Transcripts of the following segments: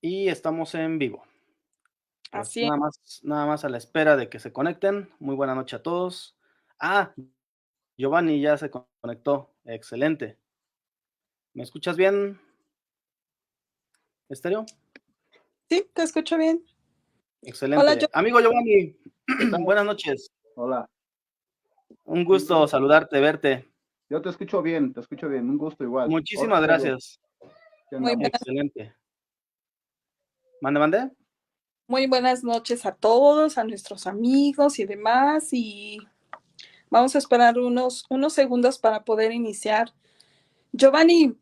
Y estamos en vivo. Pues Así es. nada más a la espera de que se conecten. Muy buena noche a todos. Ah, Giovanni ya se conectó. Excelente. ¿Me escuchas bien, Estéreo? Sí, te escucho bien. Hola, yo. Excelente. Amigo Giovanni, ¿Qué tal? buenas noches. Hola. Un Sí, gusto saludarte, verte. yo te escucho bien, un gusto igual. Hola, Muchísimas Pedro, gracias. ¿qué Muy andamos? buenas, Excelente. ¿Mande? muy buenas noches a todos, a nuestros amigos y demás. Y vamos a esperar unos segundos para poder iniciar. Giovanni,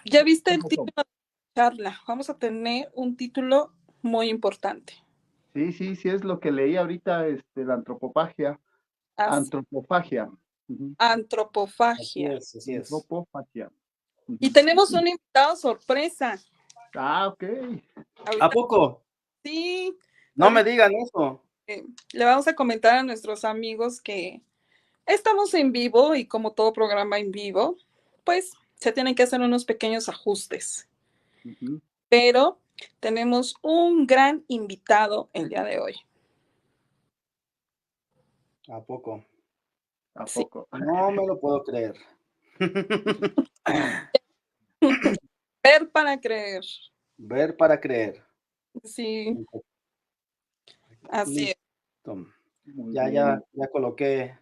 ¿ya viste ¿Qué el pasó? título de la charla? Vamos a tener un título muy importante. Sí, es lo que leí ahorita, la antropofagia. Así, Antropofagia. Ujú. Así antropofagia. es, así es. Antropofagia. Y Ujú. tenemos un invitado sorpresa. Ok. ¿A Ahorita poco? sí, No me ahorita digan eso. le vamos a comentar a nuestros amigos que estamos en vivo y como todo programa en vivo, pues se tienen que hacer unos pequeños ajustes, Ujú. pero tenemos un gran invitado el día de hoy. ¿A poco? ¿A Sí, poco? No me lo puedo creer. ver para creer. Ver para creer. Sí, así es. Listo. Muy Ya, bien. ya, ya coloqué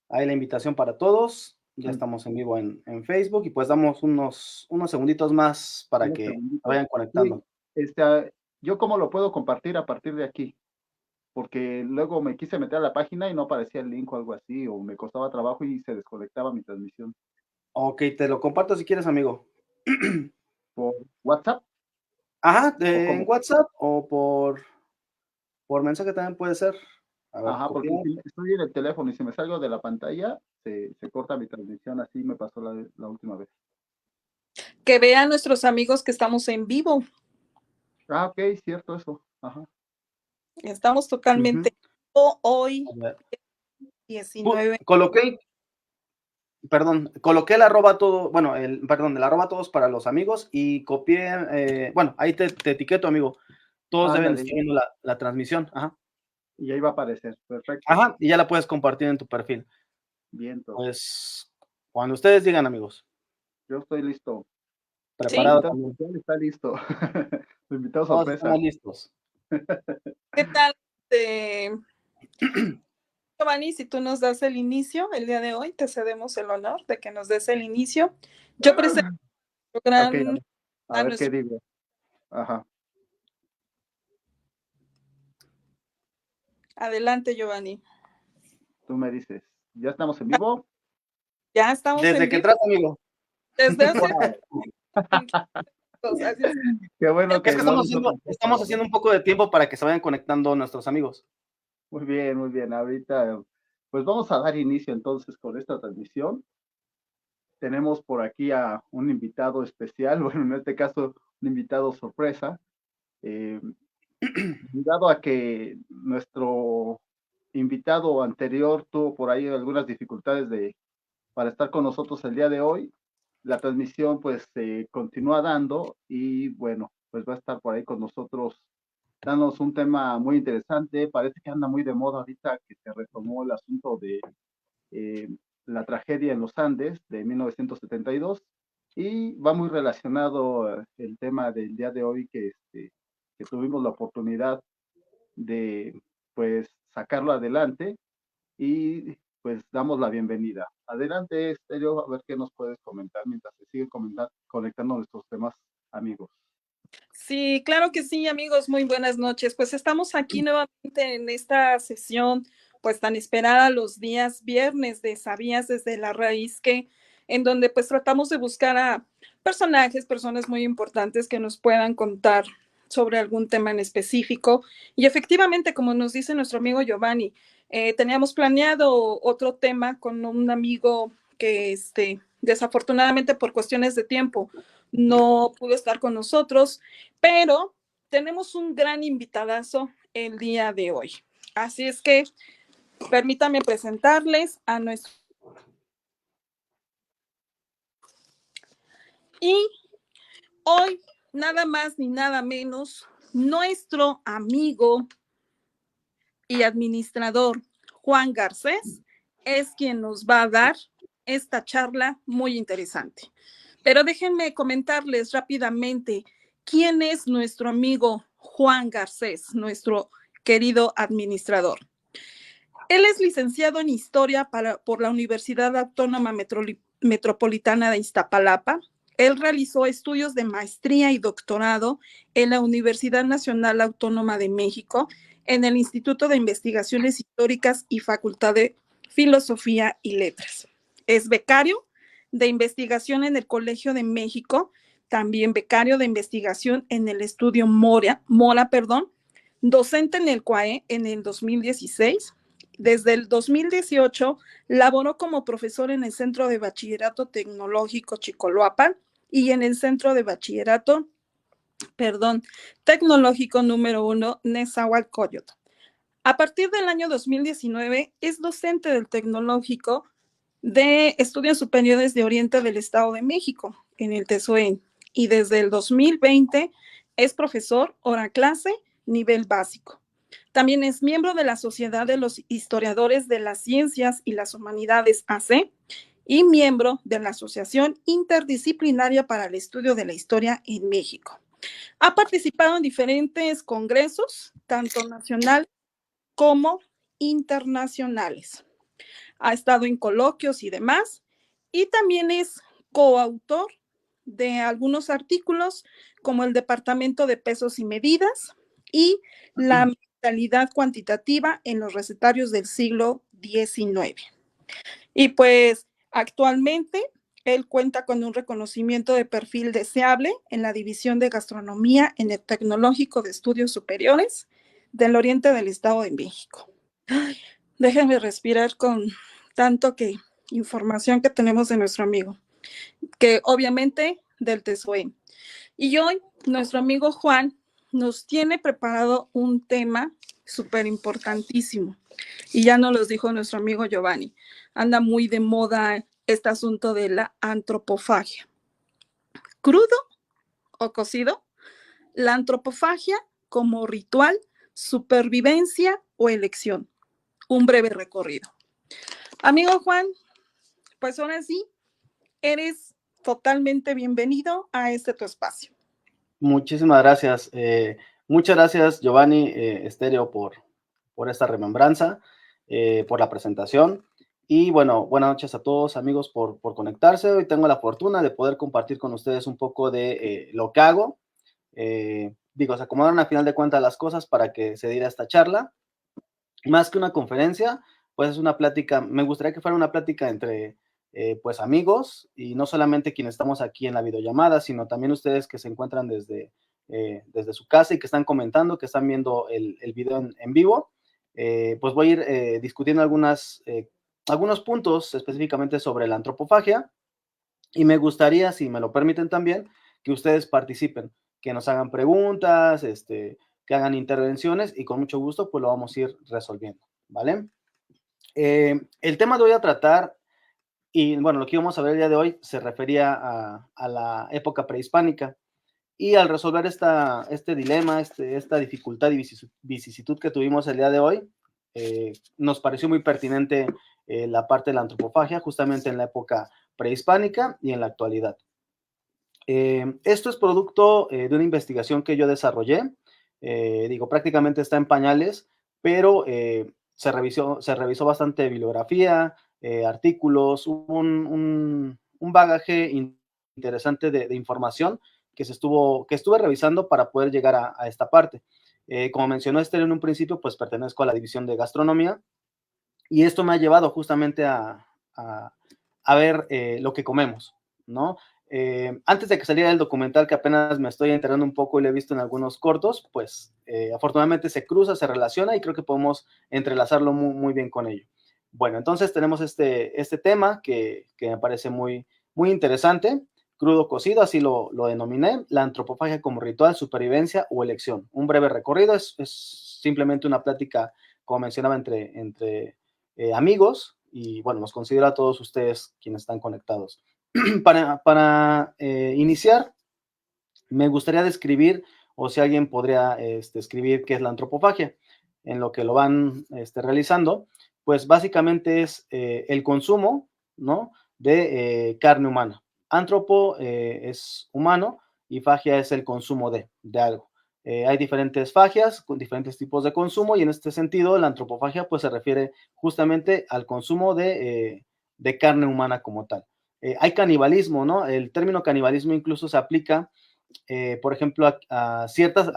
ahí la invitación para todos. Ya Ujú. estamos en vivo en Facebook y pues damos unos segunditos más para Unos que segunditos. vayan Sí, conectando. ¿yo cómo lo puedo compartir a partir de aquí? Porque luego me quise meter a la página y no aparecía el link o algo así, o me costaba trabajo y se desconectaba mi transmisión. Ok, te lo comparto si quieres, amigo. ¿Por WhatsApp Ajá, o en cómo? WhatsApp o por mensaje también puede ser. A ver, Ajá, porque copiar. si estoy en el teléfono y si me salgo de la pantalla, se corta mi transmisión, así me pasó la última vez. Que vean nuestros amigos que estamos en vivo. Ah, ok, cierto eso. Ajá. Estamos Ujú. totalmente en vivo A hoy, ver. 19. Coloqué el arroba todo, bueno, el arroba todos para los amigos y copié, bueno, ahí te etiqueto, amigo. Todos deben Ándale, estar viendo la transmisión. Ajá. y ahí va a aparecer. Perfecto. Ajá, y ya la puedes compartir en tu perfil. Vientos. Pues, cuando ustedes digan, amigos, Yo estoy listo. El Sí, preparado invitado también. especial está listo. El invitado Todos estamos sorpresa. listos. ¿qué tal? Giovanni, si tú nos das el inicio el día de hoy, te cedemos el honor de que nos des el inicio. Yo presento Ok, a a ver qué nuestro. digo. Ajá. Adelante, Giovanni. Tú me dices. ¿Ya estamos en vivo? Ya estamos Desde en que vivo entraste, amigo. desde hace ¡Wow! 20 minutos, así es Qué bueno Es que que no estamos nos haciendo, notan estamos tiempo, ¿no? haciendo un poco de tiempo para que se vayan conectando nuestros amigos. Muy bien, muy bien. Ahorita, pues vamos a dar inicio entonces con esta transmisión. Tenemos por aquí a un invitado especial, bueno, en este caso, un invitado sorpresa. Eh, Dado a que nuestro invitado anterior tuvo por ahí algunas dificultades para estar con nosotros el día de hoy, la transmisión pues se continúa dando y bueno, pues va a estar por ahí con nosotros dándonos un tema muy interesante. Parece que anda muy de moda ahorita que se retomó el asunto de eh, la tragedia en los Andes de 1972 y va muy relacionado el tema del día de hoy que tuvimos la oportunidad de pues sacarlo adelante y pues damos la bienvenida. Adelante, Estéreo, a ver qué nos puedes comentar mientras se siguen conectando nuestros demás amigos. Sí, claro que sí, amigos, muy buenas noches. Pues estamos aquí nuevamente en esta sesión, pues tan esperada los días viernes de Sabías desde la raíz, que en donde pues tratamos de buscar a personajes, personas muy importantes que nos puedan contar sobre algún tema en específico. Y efectivamente, como nos dice nuestro amigo Giovanni, teníamos planeado otro tema con un amigo que desafortunadamente por cuestiones de tiempo no pudo estar con nosotros, pero tenemos un gran invitadazo el día de hoy. Así es que permítanme presentarles a nuestro. Y hoy nada más ni nada menos, nuestro amigo y administrador Juan Garcés es quien nos va a dar esta charla muy interesante. Pero déjenme comentarles rápidamente quién es nuestro amigo Juan Garcés, nuestro querido administrador. Él es licenciado en Historia por la Universidad Autónoma Metropolitana de Iztapalapa. Él realizó estudios de maestría y doctorado en la Universidad Nacional Autónoma de México, en el Instituto de Investigaciones Históricas y Facultad de Filosofía y Letras. Es becario de investigación en el Colegio de México, también becario de investigación en el Estudio Mora, docente en el CUAE en el 2016. Desde el 2018 laboró como profesor en el Centro de Bachillerato Tecnológico Chicoloapan y en el Centro de Bachillerato Tecnológico número 1 Nezahualcóyotl. A partir del año 2019 es docente del Tecnológico de Estudios Superiores de Oriente del Estado de México en el TESOEN y desde el 2020 es profesor hora clase nivel básico. También es miembro de la Sociedad de los Historiadores de las Ciencias y las Humanidades AC y miembro de la Asociación Interdisciplinaria para el Estudio de la Historia en México. Ha participado en diferentes congresos, tanto nacionales como internacionales. Ha estado en coloquios y demás, y también es coautor de algunos artículos como el Departamento de Pesos y Medidas y la mentalidad cuantitativa en los recetarios del siglo XIX. Y pues actualmente él cuenta con un reconocimiento de perfil deseable en la División de Gastronomía en el Tecnológico de Estudios Superiores del Oriente del Estado de México. Ay, déjenme respirar con tanto que información que tenemos de nuestro amigo, que obviamente del TESOEN. Y hoy nuestro amigo Juan nos tiene preparado un tema súper importantísimo. Y ya nos lo dijo nuestro amigo Giovanni. Anda muy de moda este asunto de la antropofagia. ¿Crudo o cocido? La antropofagia como ritual, supervivencia o elección. Un breve recorrido. Amigo Juan, pues ahora sí, eres totalmente bienvenido a este tu espacio. Muchísimas gracias. Muchas gracias, Giovanni Estéreo, por esta remembranza, por la presentación. Y bueno, buenas noches a todos, amigos, por conectarse. Hoy tengo la fortuna de poder compartir con ustedes un poco de lo que hago. Se acomodaron a final de cuentas las cosas para que se diera esta charla. Más que una conferencia, pues es una plática, me gustaría que fuera una plática entre pues amigos, y no solamente quienes estamos aquí en la videollamada, sino también ustedes que se encuentran desde su casa y que están comentando, que están viendo el video en vivo. Pues voy a ir discutiendo algunos puntos específicamente sobre la antropofagia, y me gustaría, si me lo permiten también, que ustedes participen, que nos hagan preguntas, que hagan intervenciones, y con mucho gusto pues lo vamos a ir resolviendo, ¿vale? El tema de hoy a tratar, y bueno, lo que íbamos a ver el día de hoy se refería a la época prehispánica, y al resolver este dilema, esta dificultad y vicisitud que tuvimos el día de hoy, nos pareció muy pertinente la parte de la antropofagia, justamente en la época prehispánica y en la actualidad. Esto es producto de una investigación que yo desarrollé, prácticamente está en pañales, pero se revisó bastante bibliografía, artículos, un bagaje interesante de información que estuve revisando para poder llegar a esta parte. Como mencionó Esther en un principio, pues pertenezco a la división de gastronomía, y esto me ha llevado justamente a ver lo que comemos, ¿no? Antes de que saliera el documental, que apenas me estoy enterando un poco y lo he visto en algunos cortos, pues afortunadamente se cruza, se relaciona, y creo que podemos entrelazarlo muy, muy bien con ello. Bueno, entonces tenemos este tema que me parece muy, muy interesante. Crudo cocido, así lo denominé, la antropofagia como ritual, supervivencia o elección. Un breve recorrido, es simplemente una plática, como mencionaba, entre amigos, y bueno, los considero a todos ustedes quienes están conectados. Para iniciar, me gustaría describir, o si alguien podría escribir qué es la antropofagia, en lo que lo van realizando, pues básicamente es el consumo, ¿no?, de carne humana. Antropo es humano y fagia es el consumo de algo. Hay diferentes fagias con diferentes tipos de consumo y en este sentido la antropofagia pues se refiere justamente al consumo de carne humana como tal. Hay canibalismo, ¿no? El término canibalismo incluso se aplica, por ejemplo, a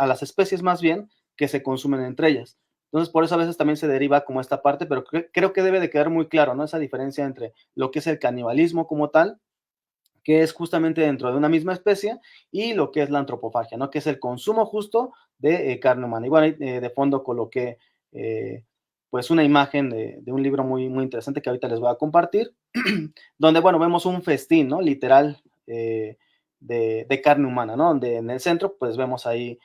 las especies más bien que se consumen entre ellas. Entonces, por eso a veces también se deriva como esta parte, pero creo que debe de quedar muy claro, ¿no? Esa diferencia entre lo que es el canibalismo como tal, que es justamente dentro de una misma especie, y lo que es la antropofagia, ¿no?, que es el consumo justo de carne humana. Igual de fondo coloqué pues una imagen de un libro muy, muy interesante que ahorita les voy a compartir, donde, bueno, vemos un festín, ¿no?, literal, de carne humana, ¿no?, donde en el centro pues vemos ahí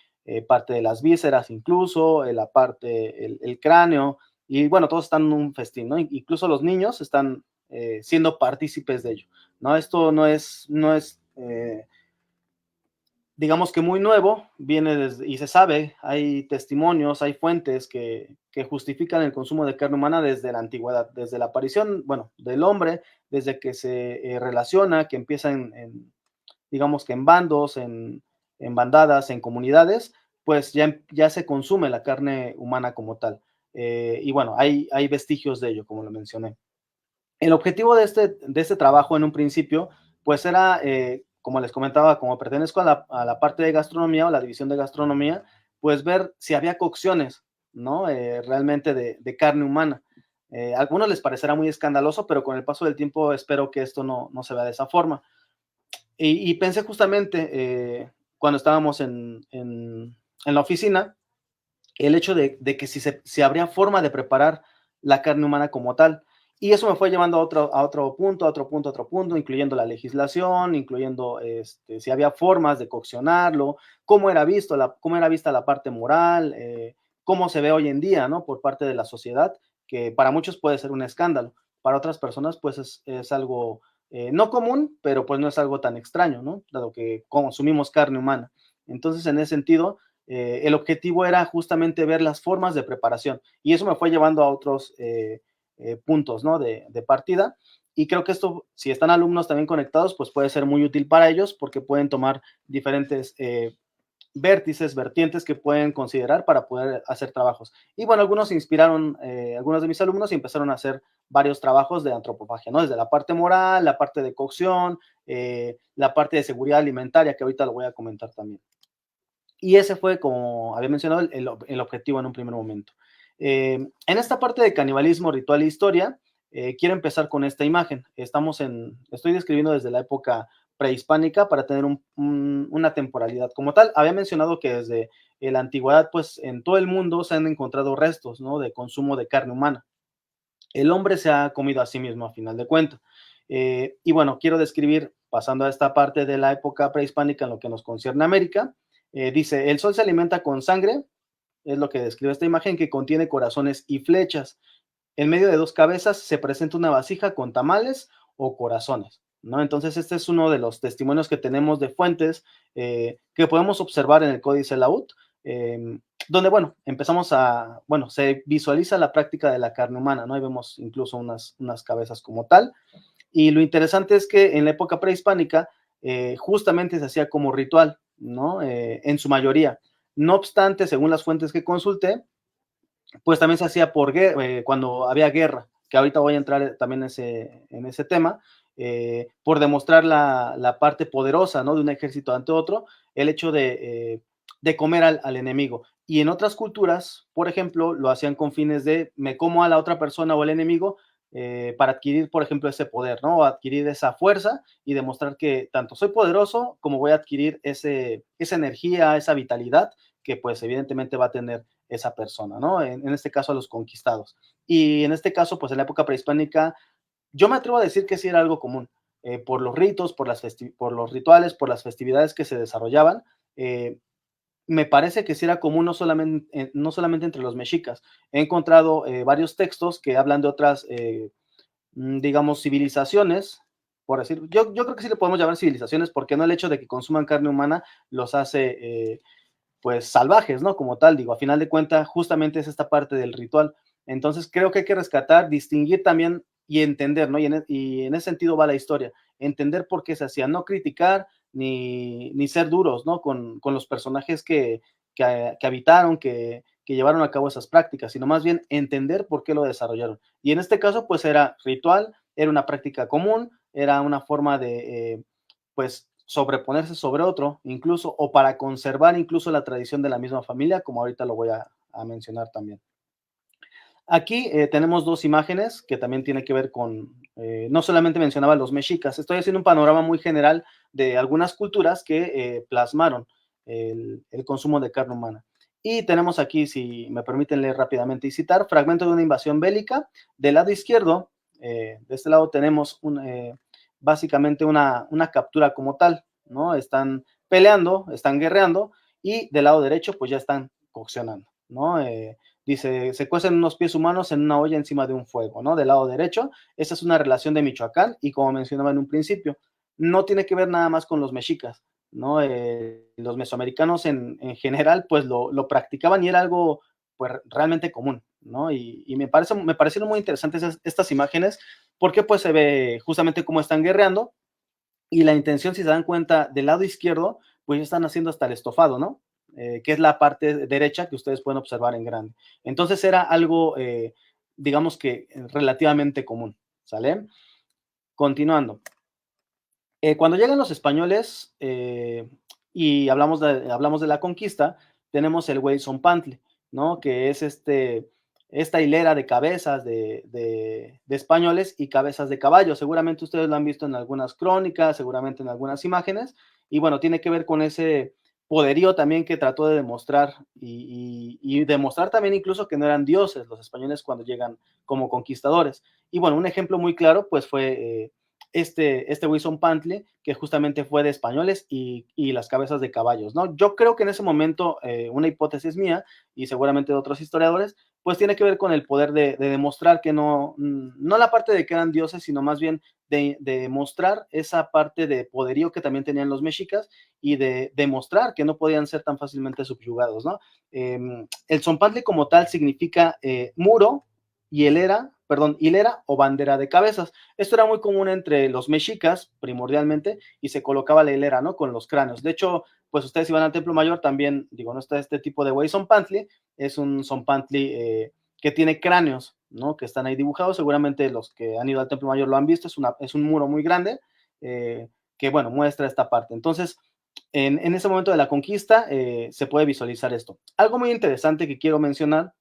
parte de las vísceras incluso, la parte, el cráneo, y bueno, todos están en un festín, ¿no? Incluso los niños están siendo partícipes de ello, ¿no? Esto no es digamos que muy nuevo, viene desde, y se sabe, hay testimonios, hay fuentes que justifican el consumo de carne humana desde la antigüedad, desde la aparición, bueno, del hombre, desde que se relaciona, que empieza digamos que en bandos, en bandadas, en comunidades, pues ya se consume la carne humana como tal. Y bueno, hay vestigios de ello, como lo mencioné. El objetivo de este trabajo en un principio, pues era, como les comentaba, como pertenezco a la parte de gastronomía o la división de gastronomía, pues ver si había cocciones, ¿no? Realmente de carne humana. A algunos les parecerá muy escandaloso, pero con el paso del tiempo espero que esto no se vea de esa forma. Y pensé justamente cuando estábamos en la oficina, el hecho de que si habría forma de preparar la carne humana como tal. Y eso me fue llevando a otro punto, a otro punto, a otro punto, incluyendo la legislación, incluyendo si había formas de coccionarlo, cómo era vista la parte moral, cómo se ve hoy en día, ¿no?, por parte de la sociedad, que para muchos puede ser un escándalo, para otras personas pues es algo no común, pero pues no es algo tan extraño, ¿no?, dado que consumimos carne humana. Entonces, en ese sentido, el objetivo era justamente ver las formas de preparación y eso me fue llevando a otros puntos, ¿no?, de partida, y creo que esto, si están alumnos también conectados, pues puede ser muy útil para ellos porque pueden tomar diferentes vértices, vertientes que pueden considerar para poder hacer trabajos. Y bueno, algunos se inspiraron, algunos de mis alumnos, y empezaron a hacer varios trabajos de antropofagia, ¿no?, desde la parte moral, la parte de cocción, la parte de seguridad alimentaria, que ahorita lo voy a comentar también. Y ese fue, como había mencionado, el objetivo en un primer momento. En esta parte de canibalismo, ritual e historia, quiero empezar con esta imagen. Estoy describiendo desde la época prehispánica para tener una temporalidad como tal. Había mencionado que desde la antigüedad, pues en todo el mundo se han encontrado restos, ¿no?, de consumo de carne humana. El hombre se ha comido a sí mismo a final de cuentas. Y bueno, quiero describir, pasando a esta parte de la época prehispánica en lo que nos concierne a América, dice, el sol se alimenta con sangre, es lo que describe esta imagen, que contiene corazones y flechas. En medio de dos cabezas se presenta una vasija con tamales o corazones, ¿no? Entonces, este es uno de los testimonios que tenemos de fuentes que podemos observar en el Códice Laúd, donde, bueno, se visualiza la práctica de la carne humana, ¿no? Ahí vemos incluso unas cabezas como tal. Y lo interesante es que en la época prehispánica justamente se hacía como ritual, ¿no? En su mayoría. No obstante, según las fuentes que consulté, pues también se hacía cuando había guerra, que ahorita voy a entrar también en ese tema, por demostrar la parte poderosa, ¿no?, de un ejército ante otro, el hecho de comer al enemigo. Y en otras culturas, por ejemplo, lo hacían con fines de me como a la otra persona o al enemigo para adquirir, por ejemplo, ese poder, ¿no?, o adquirir esa fuerza y demostrar que tanto soy poderoso como voy a adquirir esa energía, esa vitalidad que pues evidentemente va a tener esa persona, ¿no? En este caso a los conquistados. Y en este caso, pues en la época prehispánica, yo me atrevo a decir que sí era algo común, por los ritos, por los rituales, por las festividades que se desarrollaban. Me parece que sí era común no solamente entre los mexicas. He encontrado varios textos que hablan de otras, digamos, civilizaciones, por decir, yo creo que sí le podemos llamar civilizaciones, porque no el hecho de que consuman carne humana los hace pues salvajes, ¿no? Como tal, digo, a final de cuentas, justamente es esta parte del ritual. Entonces creo que hay que rescatar, distinguir también y entender, ¿no? Y en ese sentido va la historia, entender por qué se hacía, no criticar ni ser duros, ¿no? Con los personajes que habitaron, que llevaron a cabo esas prácticas, sino más bien entender por qué lo desarrollaron. Y en este caso, pues era ritual, era una práctica común, era una forma de, pues, sobreponerse sobre otro, incluso, o para conservar incluso la tradición de la misma familia, como ahorita lo voy a mencionar también. Aquí tenemos dos imágenes que también tiene que ver con, no solamente mencionaba los mexicas, estoy haciendo un panorama muy general de algunas culturas que plasmaron el consumo de carne humana. Y tenemos aquí, si me permiten leer rápidamente y citar, fragmento de una invasión bélica. Del lado izquierdo, de este lado tenemos básicamente una captura como tal, ¿no? Están peleando, están guerreando, y del lado derecho pues ya están coccionando, ¿no? Dice, se cuecen unos pies humanos en una olla encima de un fuego, ¿no? Del lado derecho, esa es una relación de Michoacán, y como mencionaba en un principio, no tiene que ver nada más con los mexicas, ¿no? Los mesoamericanos en general, pues lo practicaban y era algo, pues, realmente común, ¿no? Y me parecieron muy interesantes estas imágenes, porque pues se ve justamente cómo están guerreando, y la intención, si se dan cuenta, del lado izquierdo, pues ya están haciendo hasta el estofado, ¿no? Que es la parte derecha que ustedes pueden observar en grande. Entonces era algo, digamos que relativamente común, ¿sale? Continuando. Cuando llegan los españoles y hablamos de la conquista, tenemos el Huayzonpantle, ¿no? Que es esta hilera de cabezas de españoles y cabezas de caballos. Seguramente ustedes lo han visto en algunas crónicas, seguramente en algunas imágenes, y bueno, tiene que ver con ese poderío también que trató de demostrar y demostrar también incluso que no eran dioses los españoles cuando llegan como conquistadores. Y bueno, un ejemplo muy claro pues fue este Huayzonpantle, que justamente fue de españoles y las cabezas de caballos, ¿no? Yo creo que en ese momento, una hipótesis mía y seguramente de otros historiadores, pues tiene que ver con el poder de demostrar que no la parte de que eran dioses, sino más bien de demostrar esa parte de poderío que también tenían los mexicas y de demostrar que no podían ser tan fácilmente subyugados, ¿no? El Zonpantle como tal significa muro y hilera o bandera de cabezas. Esto era muy común entre los mexicas, primordialmente, y se colocaba la hilera, ¿no? Con los cráneos. De hecho, pues ustedes si van al Templo Mayor también, digo, no está este tipo de Huayzonpantle, es un Zonpantle que tiene cráneos, ¿no? Que están ahí dibujados. Seguramente los que han ido al Templo Mayor lo han visto. Es un muro muy grande que, bueno, muestra esta parte. Entonces, en ese momento de la conquista se puede visualizar esto. Algo muy interesante que quiero mencionar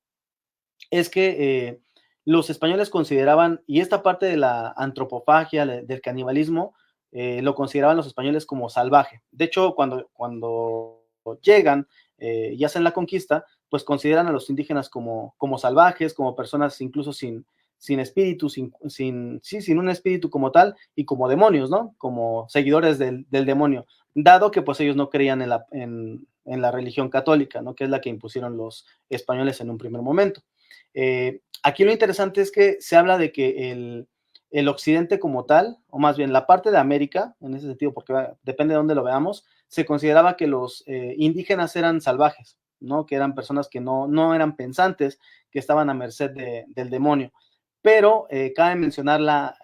es que los españoles consideraban, y esta parte de la antropofagia, del canibalismo, lo consideraban los españoles como salvaje. De hecho, cuando llegan y hacen la conquista, pues consideran a los indígenas como salvajes, como personas incluso sin espíritu, sin un espíritu como tal, y como demonios, ¿no? Como seguidores del demonio, dado que pues ellos no creían en la religión católica, ¿no? Que es la que impusieron los españoles en un primer momento. Aquí lo interesante es que se habla de que el occidente como tal, o más bien la parte de América, en ese sentido, porque depende de dónde lo veamos, se consideraba que los indígenas eran salvajes, ¿no? Que eran personas que no eran pensantes, que estaban a merced del demonio. Pero cabe mencionar,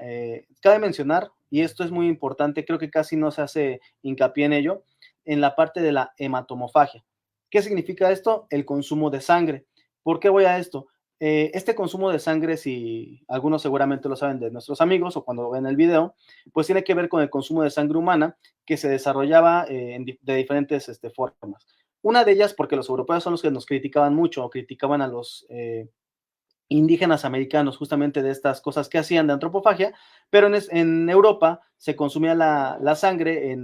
y esto es muy importante, creo que casi no se hace hincapié en ello, en la parte de la hematomofagia. ¿Qué significa esto? El consumo de sangre. ¿Por qué voy a esto? Este consumo de sangre, si algunos seguramente lo saben de nuestros amigos o cuando ven el video, pues tiene que ver con el consumo de sangre humana que se desarrollaba de diferentes formas. Una de ellas, porque los europeos son los que nos criticaban mucho, o criticaban a los indígenas americanos justamente de estas cosas que hacían de antropofagia, pero en Europa se consumía la sangre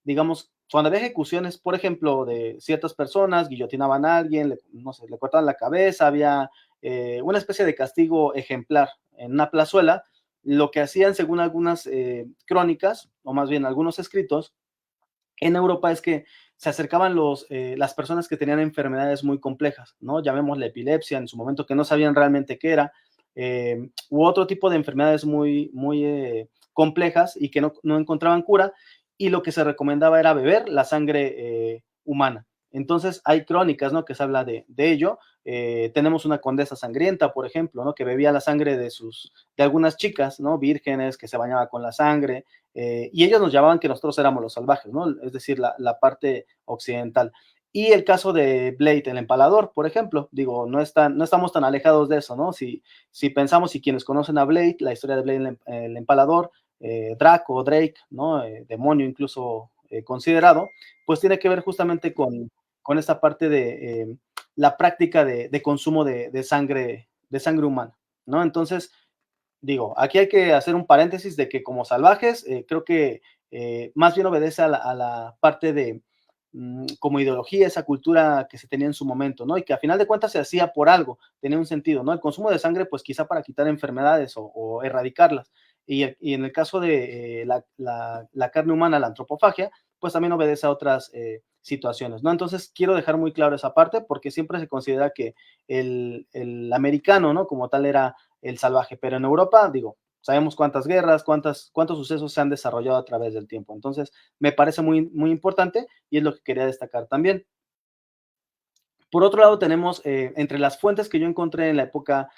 digamos, cuando había ejecuciones, por ejemplo, de ciertas personas, guillotinaban a alguien, no sé, le cortaban la cabeza, había una especie de castigo ejemplar en una plazuela. Lo que hacían, según algunas crónicas, o más bien algunos escritos, en Europa es que se acercaban las personas que tenían enfermedades muy complejas, ¿no? Llamémosle epilepsia en su momento, que no sabían realmente qué era, u otro tipo de enfermedades muy complejas y que no encontraban cura, y lo que se recomendaba era beber la sangre humana. Entonces hay crónicas, ¿no?, que se habla de ello. Tenemos una condesa sangrienta, por ejemplo, ¿no?, que bebía la sangre de algunas chicas, ¿no?, vírgenes, que se bañaba con la sangre, y ellos nos llamaban que nosotros éramos los salvajes, ¿no?, es decir, la parte occidental. Y el caso de Blade, el empalador, por ejemplo, digo, no estamos tan alejados de eso, ¿no? Si pensamos, y quienes conocen a Blade, la historia de Blade el empalador, Draco, Drake, ¿no? Demonio incluso considerado, pues tiene que ver justamente con esta parte de la práctica de consumo de sangre humana, ¿no? Entonces, digo, aquí hay que hacer un paréntesis de que como salvajes, creo que más bien obedece a la parte de como ideología, esa cultura que se tenía en su momento, ¿no? Y que a final de cuentas se hacía por algo, tenía un sentido, ¿no? El consumo de sangre, pues quizá para quitar enfermedades o erradicarlas. Y en el caso de la carne humana, la antropofagia, pues también obedece a otras situaciones, ¿no? Entonces, quiero dejar muy claro esa parte porque siempre se considera que el americano, ¿no?, como tal era el salvaje, pero en Europa, digo, sabemos cuántas guerras, cuántos sucesos se han desarrollado a través del tiempo. Entonces, me parece muy, muy importante y es lo que quería destacar también. Por otro lado, tenemos entre las fuentes que yo encontré en la época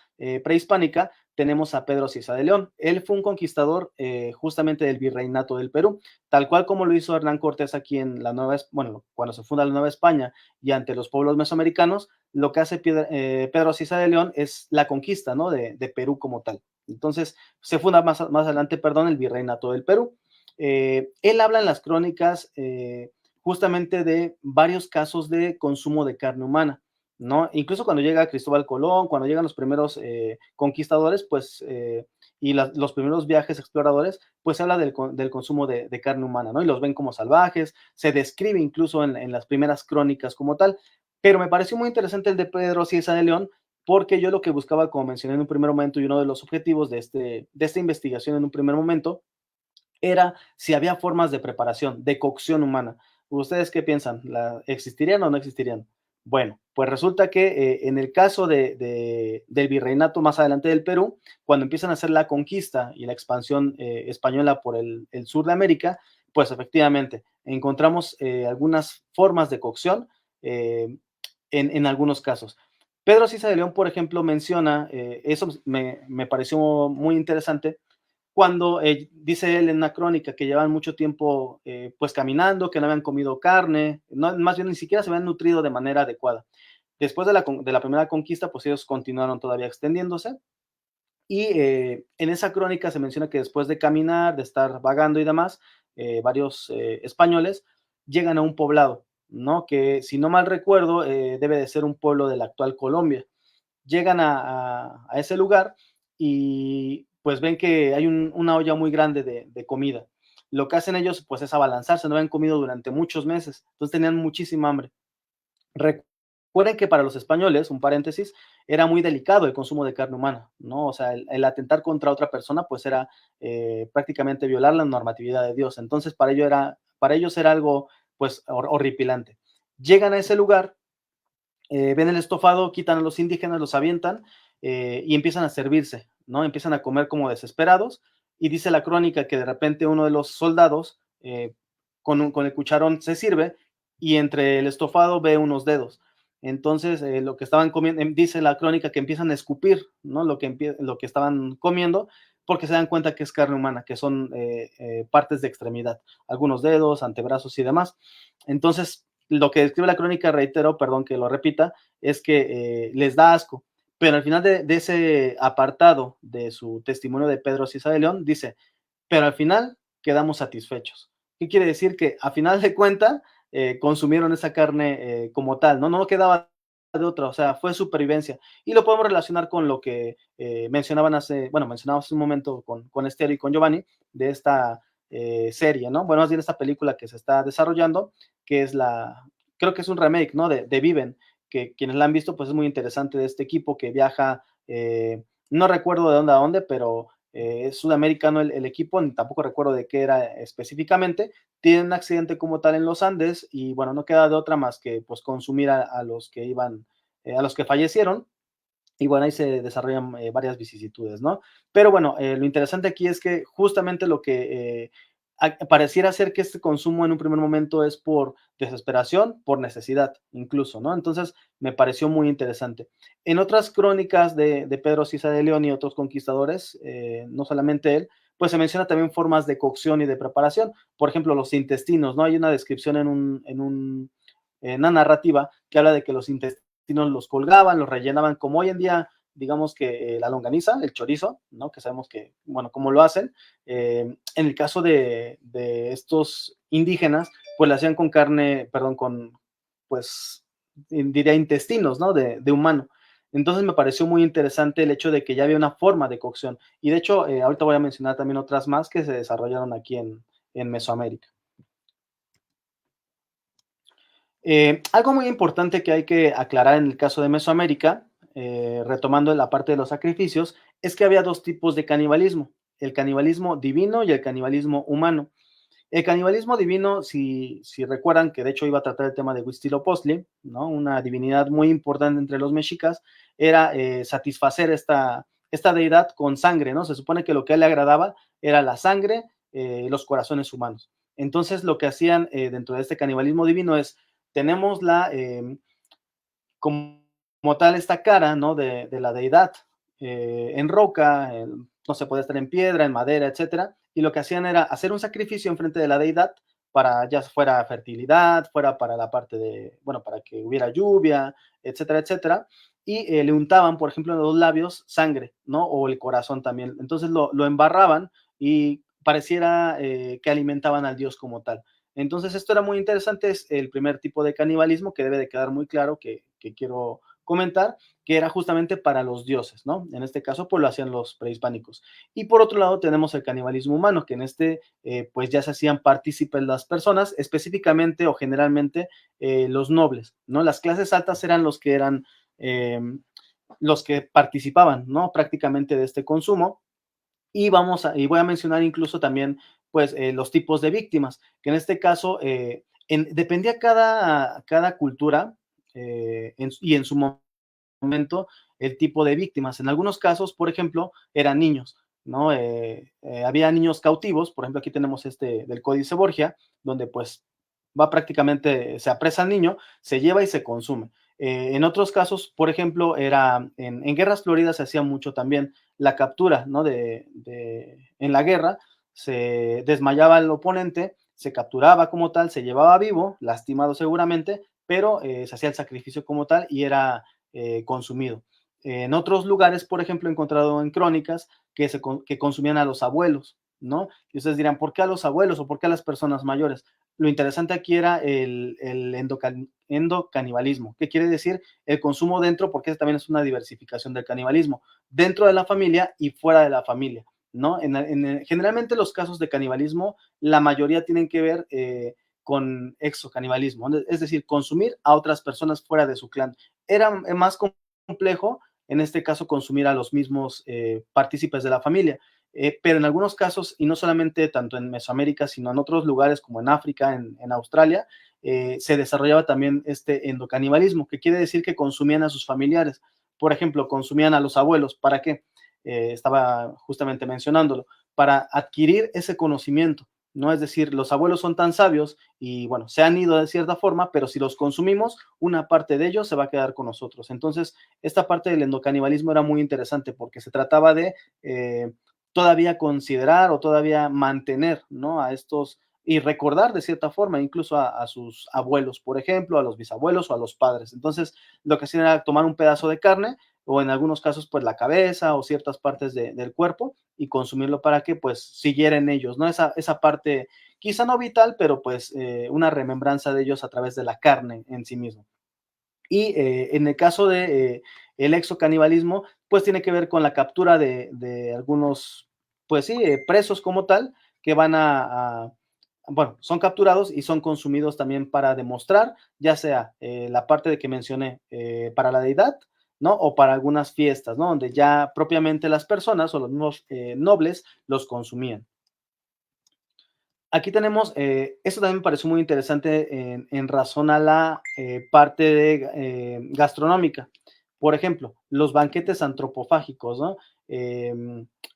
prehispánica, tenemos a Pedro Ciza de León. Él fue un conquistador justamente del virreinato del Perú, tal cual como lo hizo Hernán Cortés aquí en cuando se funda la Nueva España y ante los pueblos mesoamericanos, lo que hace Pedro Ciza de León es la conquista, ¿no?, de Perú como tal. Entonces, se funda más adelante, el virreinato del Perú. Él habla en las crónicas justamente de varios casos de consumo de carne humana, ¿no? Incluso cuando llega Cristóbal Colón, cuando llegan los primeros conquistadores, pues, y los primeros viajes exploradores, pues se habla del consumo de carne humana, ¿no? Y los ven como salvajes, se describe incluso en las primeras crónicas como tal, pero me pareció muy interesante el de Pedro Cieza de León, porque yo lo que buscaba, como mencioné en un primer momento, y uno de los objetivos de esta investigación en un primer momento, era si había formas de preparación, de cocción humana. ¿Ustedes qué piensan? ¿Existirían o no existirían? Bueno, pues resulta que en el caso del virreinato más adelante del Perú, cuando empiezan a hacer la conquista y la expansión española por el sur de América, pues efectivamente encontramos algunas formas de cocción en algunos casos. Pedro Cisa de León, por ejemplo, menciona, eso me pareció muy interesante, cuando dice él en una crónica que llevan mucho tiempo pues caminando, que no habían comido carne, no, más bien ni siquiera se habían nutrido de manera adecuada. Después de la primera conquista, pues ellos continuaron todavía extendiéndose, y en esa crónica se menciona que después de caminar, de estar vagando y demás, varios españoles llegan a un poblado, ¿no?, que si no mal recuerdo debe de ser un pueblo de la actual Colombia. Llegan a ese lugar y pues ven que hay una olla muy grande de comida. Lo que hacen ellos pues es abalanzarse, no habían comido durante muchos meses, entonces tenían muchísima hambre. Recuerden que para los españoles, un paréntesis, era muy delicado el consumo de carne humana, ¿no? O sea, el atentar contra otra persona pues era prácticamente violar la normatividad de Dios. Entonces para ellos era algo pues horripilante. Llegan a ese lugar, ven el estofado, quitan a los indígenas, los avientan y empiezan a servirse, ¿no? Empiezan a comer como desesperados, y dice la crónica que de repente uno de los soldados con el cucharón se sirve y entre el estofado ve unos dedos. Entonces, lo que estaban comiendo, dice la crónica que empiezan a escupir, ¿no?, lo que estaban comiendo, porque se dan cuenta que es carne humana, que son partes de extremidad, algunos dedos, antebrazos y demás. Entonces, lo que describe la crónica, reitero, perdón que lo repita, es que les da asco, pero al final de ese apartado de su testimonio de Pedro Ciza de León, dice, pero al final quedamos satisfechos. ¿Qué quiere decir? Que a final de cuenta consumieron esa carne como tal, ¿no? No quedaba de otra, o sea, fue supervivencia. Y lo podemos relacionar con lo que mencionábamos hace un momento con Esther y con Giovanni, de esta serie, ¿no? Bueno, más bien esta película que se está desarrollando, que es creo que es un remake, ¿no?, de Viven, que quienes la han visto, pues es muy interesante, de este equipo que viaja, no recuerdo de dónde a dónde, pero es sudamericano el equipo, ni tampoco recuerdo de qué era específicamente. Tiene un accidente como tal en los Andes y bueno, no queda de otra más que pues consumir a los que iban, a los que fallecieron, y bueno, ahí se desarrollan varias vicisitudes, ¿no? Pero bueno, lo interesante aquí es que justamente lo que pareciera ser que este consumo en un primer momento es por desesperación, por necesidad, incluso, ¿no? Entonces, me pareció muy interesante. En otras crónicas de Pedro Cisa de León y otros conquistadores, no solamente él, pues se menciona también formas de cocción y de preparación. Por ejemplo, los intestinos, ¿no? Hay una descripción en una narrativa que habla de que los intestinos los colgaban, los rellenaban, como hoy en día, digamos que la longaniza, el chorizo, ¿no? Que sabemos que, bueno, cómo lo hacen. En el caso de estos indígenas, pues lo hacían con carne, perdón, pues, diría intestinos, ¿no? De humano. Entonces me pareció muy interesante el hecho de que ya había una forma de cocción. Y de hecho, ahorita voy a mencionar también otras más que se desarrollaron aquí en Mesoamérica. Algo muy importante que hay que aclarar en el caso de Mesoamérica, retomando la parte de los sacrificios, es que había dos tipos de canibalismo, el canibalismo divino y el canibalismo humano. El canibalismo divino, si recuerdan que de hecho iba a tratar el tema de Huitzilopochtli, ¿no? Una divinidad muy importante entre los mexicas, era satisfacer esta deidad con sangre, ¿no? Se supone que lo que a él le agradaba era la sangre, los corazones humanos. Entonces lo que hacían dentro de este canibalismo divino es, tenemos como tal esta cara, ¿no? De la deidad en roca, no se puede estar en piedra, en madera, etcétera, y lo que hacían era hacer un sacrificio en frente de la deidad para ya fuera fertilidad, fuera para la parte de, bueno, para que hubiera lluvia, etcétera, etcétera, y le untaban, por ejemplo, en los labios sangre, ¿no? O el corazón también. Entonces lo embarraban y pareciera que alimentaban al dios como tal. Entonces, esto era muy interesante, es el primer tipo de canibalismo que debe de quedar muy claro que quiero comentar, que era justamente para los dioses, ¿no? En este caso, pues lo hacían los prehispánicos. Y por otro lado, tenemos el canibalismo humano, que en este, pues ya se hacían partícipes las personas, específicamente o generalmente los nobles, ¿no? Las clases altas eran eh, los que participaban, ¿no? Prácticamente de este consumo. Y voy a mencionar incluso también, pues, los tipos de víctimas, que en este caso dependía cada cultura y en su momento el tipo de víctimas. En algunos casos, por ejemplo, eran niños, ¿no? Había niños cautivos, por ejemplo, aquí tenemos este del Códice Borgia, donde pues va prácticamente, se apresa al niño, se lleva y se consume. En otros casos, por ejemplo, era en guerras floridas se hacía mucho también la captura, ¿no? En la guerra se desmayaba el oponente, se capturaba como tal, se llevaba vivo, lastimado seguramente, pero se hacía el sacrificio como tal y era consumido. En otros lugares, por ejemplo, he encontrado en crónicas que consumían a los abuelos, ¿no? Y ustedes dirán, ¿por qué a los abuelos o por qué a las personas mayores? Lo interesante aquí era el endocanibalismo. ¿Qué quiere decir? El consumo dentro, porque también es una diversificación del canibalismo, dentro de la familia y fuera de la familia, ¿no? Generalmente los casos de canibalismo, la mayoría tienen que ver con exocanibalismo, es decir, consumir a otras personas fuera de su clan. Era más complejo, en este caso, consumir a los mismos partícipes de la familia. Pero en algunos casos, y no solamente tanto en Mesoamérica, sino en otros lugares como en África, en Australia, se desarrollaba también este endocanibalismo, que quiere decir que consumían a sus familiares. Por ejemplo, consumían a los abuelos. ¿Para qué? Estaba justamente mencionándolo, para adquirir ese conocimiento, ¿no? Es decir, los abuelos son tan sabios y, bueno, se han ido de cierta forma, pero si los consumimos, una parte de ellos se va a quedar con nosotros. Entonces, esta parte del endocanibalismo era muy interesante porque se trataba de todavía considerar o todavía mantener, ¿no? A estos y recordar de cierta forma incluso a sus abuelos, por ejemplo, a los bisabuelos o a los padres. Entonces, lo que hacían era tomar un pedazo de carne o en algunos casos, pues la cabeza o ciertas partes del cuerpo y consumirlo para que, pues, siguieran ellos, ¿no? Esa parte, quizá no vital, pero pues una remembranza de ellos a través de la carne en sí mismo. Y en el caso de el exocanibalismo, pues tiene que ver con la captura de algunos, pues sí, presos como tal, que van bueno, son capturados y son consumidos también para demostrar, ya sea la parte de que mencioné, para la deidad, ¿no? O para algunas fiestas, ¿no? Donde ya propiamente las personas o los mismos nobles los consumían. Aquí tenemos, esto también me pareció muy interesante en razón a la parte gastronómica. Por ejemplo, los banquetes antropofágicos, ¿no?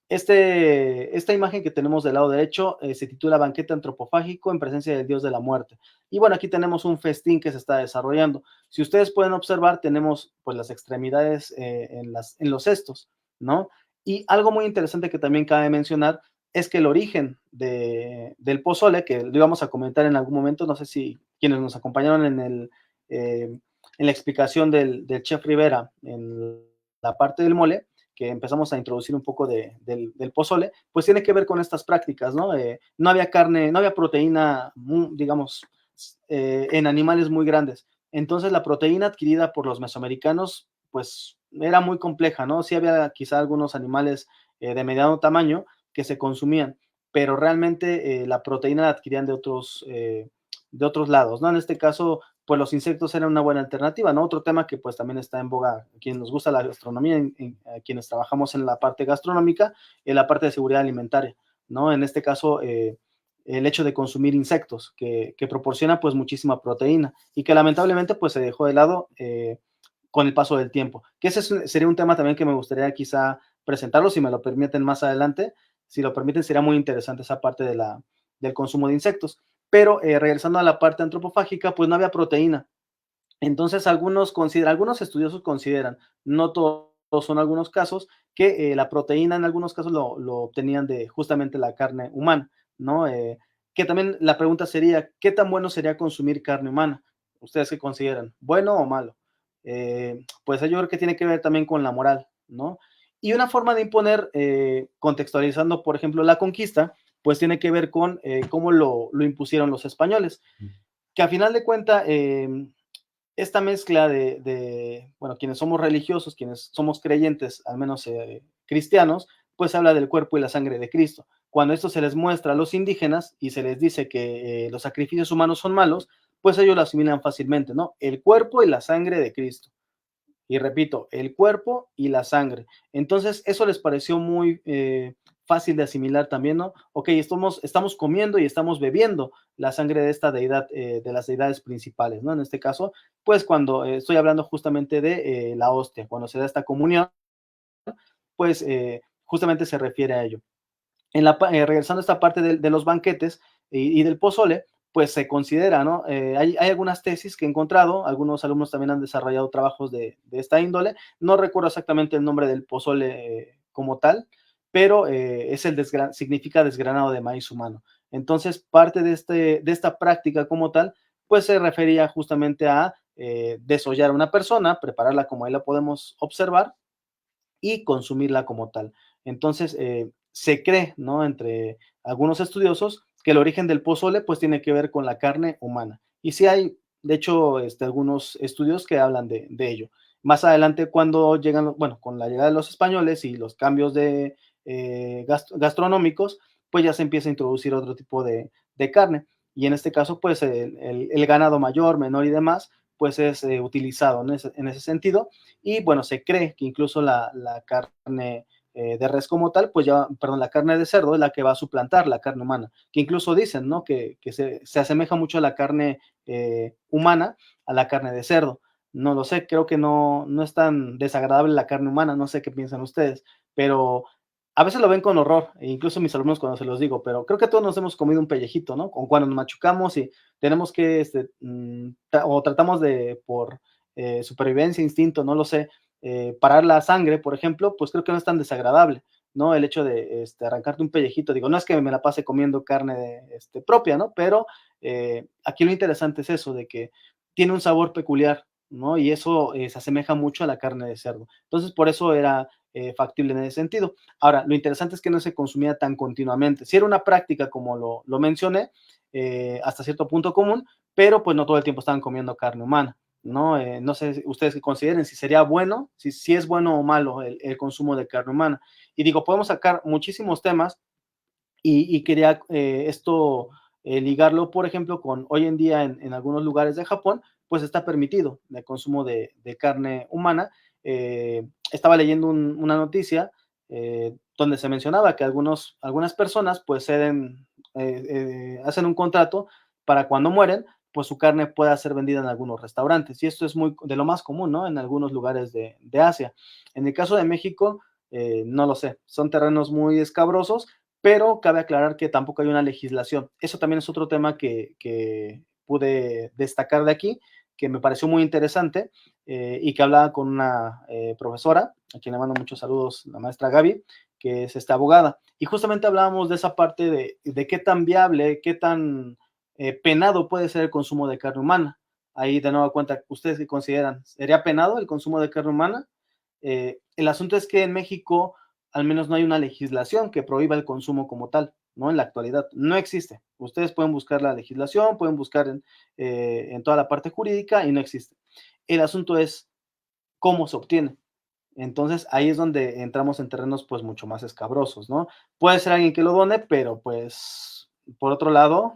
Esta imagen que tenemos del lado derecho se titula Banquete antropofágico en presencia del dios de la muerte. Y bueno, aquí tenemos un festín que se está desarrollando. Si ustedes pueden observar, tenemos pues las extremidades en los cestos, ¿no? Y algo muy interesante que también cabe mencionar es que el origen del pozole, que lo íbamos a comentar en algún momento, no sé si quienes nos acompañaron en la explicación del chef Rivera en la parte del mole, que empezamos a introducir un poco del pozole, pues tiene que ver con estas prácticas, ¿no? No había carne, no había proteína, digamos, en animales muy grandes. Entonces la proteína adquirida por los mesoamericanos, pues era muy compleja, ¿no? Sí había quizá algunos animales de mediano tamaño que se consumían, pero realmente la proteína la adquirían de otros lados, ¿no? En este caso, pues los insectos eran una buena alternativa, ¿no? Otro tema que pues también está en boga, a quienes nos gusta la gastronomía, a quienes trabajamos en la parte gastronómica, en la parte de seguridad alimentaria, ¿no? En este caso, el hecho de consumir insectos, que proporciona pues muchísima proteína y que lamentablemente pues se dejó de lado con el paso del tiempo. Que ese sería un tema también que me gustaría quizá presentarlo, si me lo permiten más adelante. Si lo permiten, sería muy interesante esa parte del consumo de insectos. Pero regresando a la parte antropofágica, pues no había proteína. Entonces, algunos estudiosos consideran, no todos, son algunos casos, que la proteína en algunos casos lo obtenían de justamente la carne humana, ¿no? Que también la pregunta sería, ¿qué tan bueno sería consumir carne humana? ¿Ustedes qué consideran? ¿Bueno o malo? Pues yo creo que tiene que ver también con la moral, ¿no? Y una forma de imponer, contextualizando, por ejemplo, la conquista, pues tiene que ver con cómo lo impusieron los españoles, que a final de cuentas, esta mezcla bueno, quienes somos religiosos, quienes somos creyentes, al menos cristianos, pues habla del cuerpo y la sangre de Cristo. Cuando esto se les muestra a los indígenas y se les dice que los sacrificios humanos son malos, pues ellos lo asimilan fácilmente, ¿no? El cuerpo y la sangre de Cristo. Y repito, el cuerpo y la sangre. Entonces, eso les pareció muy fácil de asimilar también, ¿no? Ok, estamos comiendo y estamos bebiendo la sangre de esta deidad, de las deidades principales, ¿no? En este caso, pues cuando estoy hablando justamente de la hostia, cuando se da esta comunión, pues justamente se refiere a ello. Regresando a esta parte de los banquetes y del pozole, pues se considera, ¿no? Hay algunas tesis que he encontrado, algunos alumnos también han desarrollado trabajos de esta índole, no recuerdo exactamente el nombre del pozole como tal, pero significa desgranado de maíz humano. Entonces, parte de esta práctica como tal, pues se refería justamente a desollar a una persona, prepararla como ahí la podemos observar, y consumirla como tal. Entonces, se cree, ¿no? Entre algunos estudiosos que el origen del pozole pues tiene que ver con la carne humana. Y sí hay, de hecho, algunos estudios que hablan de ello. Más adelante, cuando llegan, bueno, con la llegada de los españoles y los cambios gastronómicos, pues ya se empieza a introducir otro tipo de carne. Y en este caso, pues el ganado mayor, menor y demás, pues es utilizado en ese sentido. Y bueno, se cree que incluso la carne de res como tal, pues ya, perdón, la carne de cerdo es la que va a suplantar la carne humana, que incluso dicen, ¿no? Que se asemeja mucho a la carne humana a la carne de cerdo. No lo sé, creo que no es tan desagradable la carne humana, no sé qué piensan ustedes, pero a veces lo ven con horror, e incluso mis alumnos cuando se los digo, pero creo que todos nos hemos comido un pellejito, ¿no? O cuando nos machucamos y tenemos que, o tratamos por supervivencia, instinto, no lo sé, parar la sangre, por ejemplo, pues creo que no es tan desagradable, ¿no? El hecho de arrancarte un pellejito, digo, no es que me la pase comiendo carne propia, ¿no? Pero aquí lo interesante es eso, de que tiene un sabor peculiar, ¿no? Y eso se asemeja mucho a la carne de cerdo. Entonces, por eso era factible en ese sentido. Ahora, lo interesante es que no se consumía tan continuamente. Si era una práctica, como lo mencioné, hasta cierto punto común, pero pues no todo el tiempo estaban comiendo carne humana, ¿no? No sé ustedes que consideren si sería bueno, si es bueno o malo el consumo de carne humana. Y digo, podemos sacar muchísimos temas y quería esto ligarlo, por ejemplo, con hoy en día en algunos lugares de Japón, pues está permitido el consumo de carne humana. Estaba leyendo una noticia donde se mencionaba que algunas personas pues hacen un contrato para cuando mueren, pues su carne pueda ser vendida en algunos restaurantes. Y esto es muy de lo más común, ¿no? En algunos lugares de Asia. En el caso de México, no lo sé, son terrenos muy escabrosos, pero cabe aclarar que tampoco hay una legislación. Eso también es otro tema que pude destacar de aquí, que me pareció muy interesante y que hablaba con una profesora, a quien le mando muchos saludos, la maestra Gaby, que es esta abogada. Y justamente hablábamos de esa parte de qué tan viable, qué tan penado puede ser el consumo de carne humana. Ahí de nueva cuenta, ¿ustedes qué consideran? ¿Sería penado el consumo de carne humana? El asunto es que en México al menos no hay una legislación que prohíba el consumo como tal, ¿no? En la actualidad no existe. Ustedes pueden buscar la legislación, pueden buscar en toda la parte jurídica y no existe. El asunto es cómo se obtiene. Entonces ahí es donde entramos en terrenos pues mucho más escabrosos, ¿no? Puede ser alguien que lo done, pero pues por otro lado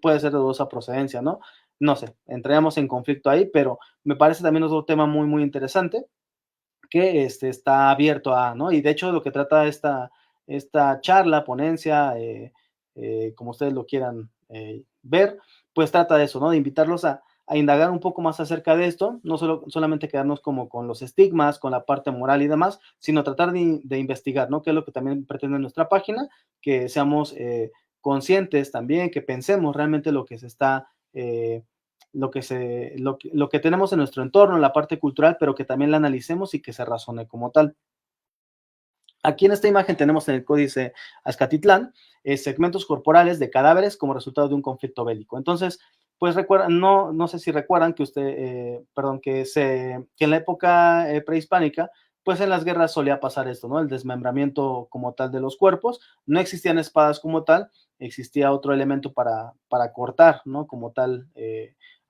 puede ser de dudosa procedencia, ¿no? No sé, entraríamos en conflicto ahí, pero me parece también otro tema muy, muy interesante que está abierto a, ¿no? Y de hecho lo que trata esta charla, ponencia, como ustedes lo quieran ver, pues trata de eso, ¿no? De invitarlos a indagar un poco más acerca de esto, no solamente quedarnos como con los estigmas, con la parte moral y demás, sino tratar de investigar, ¿no? Que es lo que también pretende nuestra página, que seamos conscientes también, que pensemos realmente lo que se está lo que tenemos en nuestro entorno, en la parte cultural, pero que también la analicemos y que se razone como tal. Aquí en esta imagen tenemos en el códice Azcatitlán segmentos corporales de cadáveres como resultado de un conflicto bélico. Entonces, pues recuerdan, no sé si recuerdan que que en la época prehispánica, pues en las guerras solía pasar esto, ¿no? El desmembramiento como tal de los cuerpos. No existían espadas como tal, existía otro elemento para cortar, ¿no? Como tal,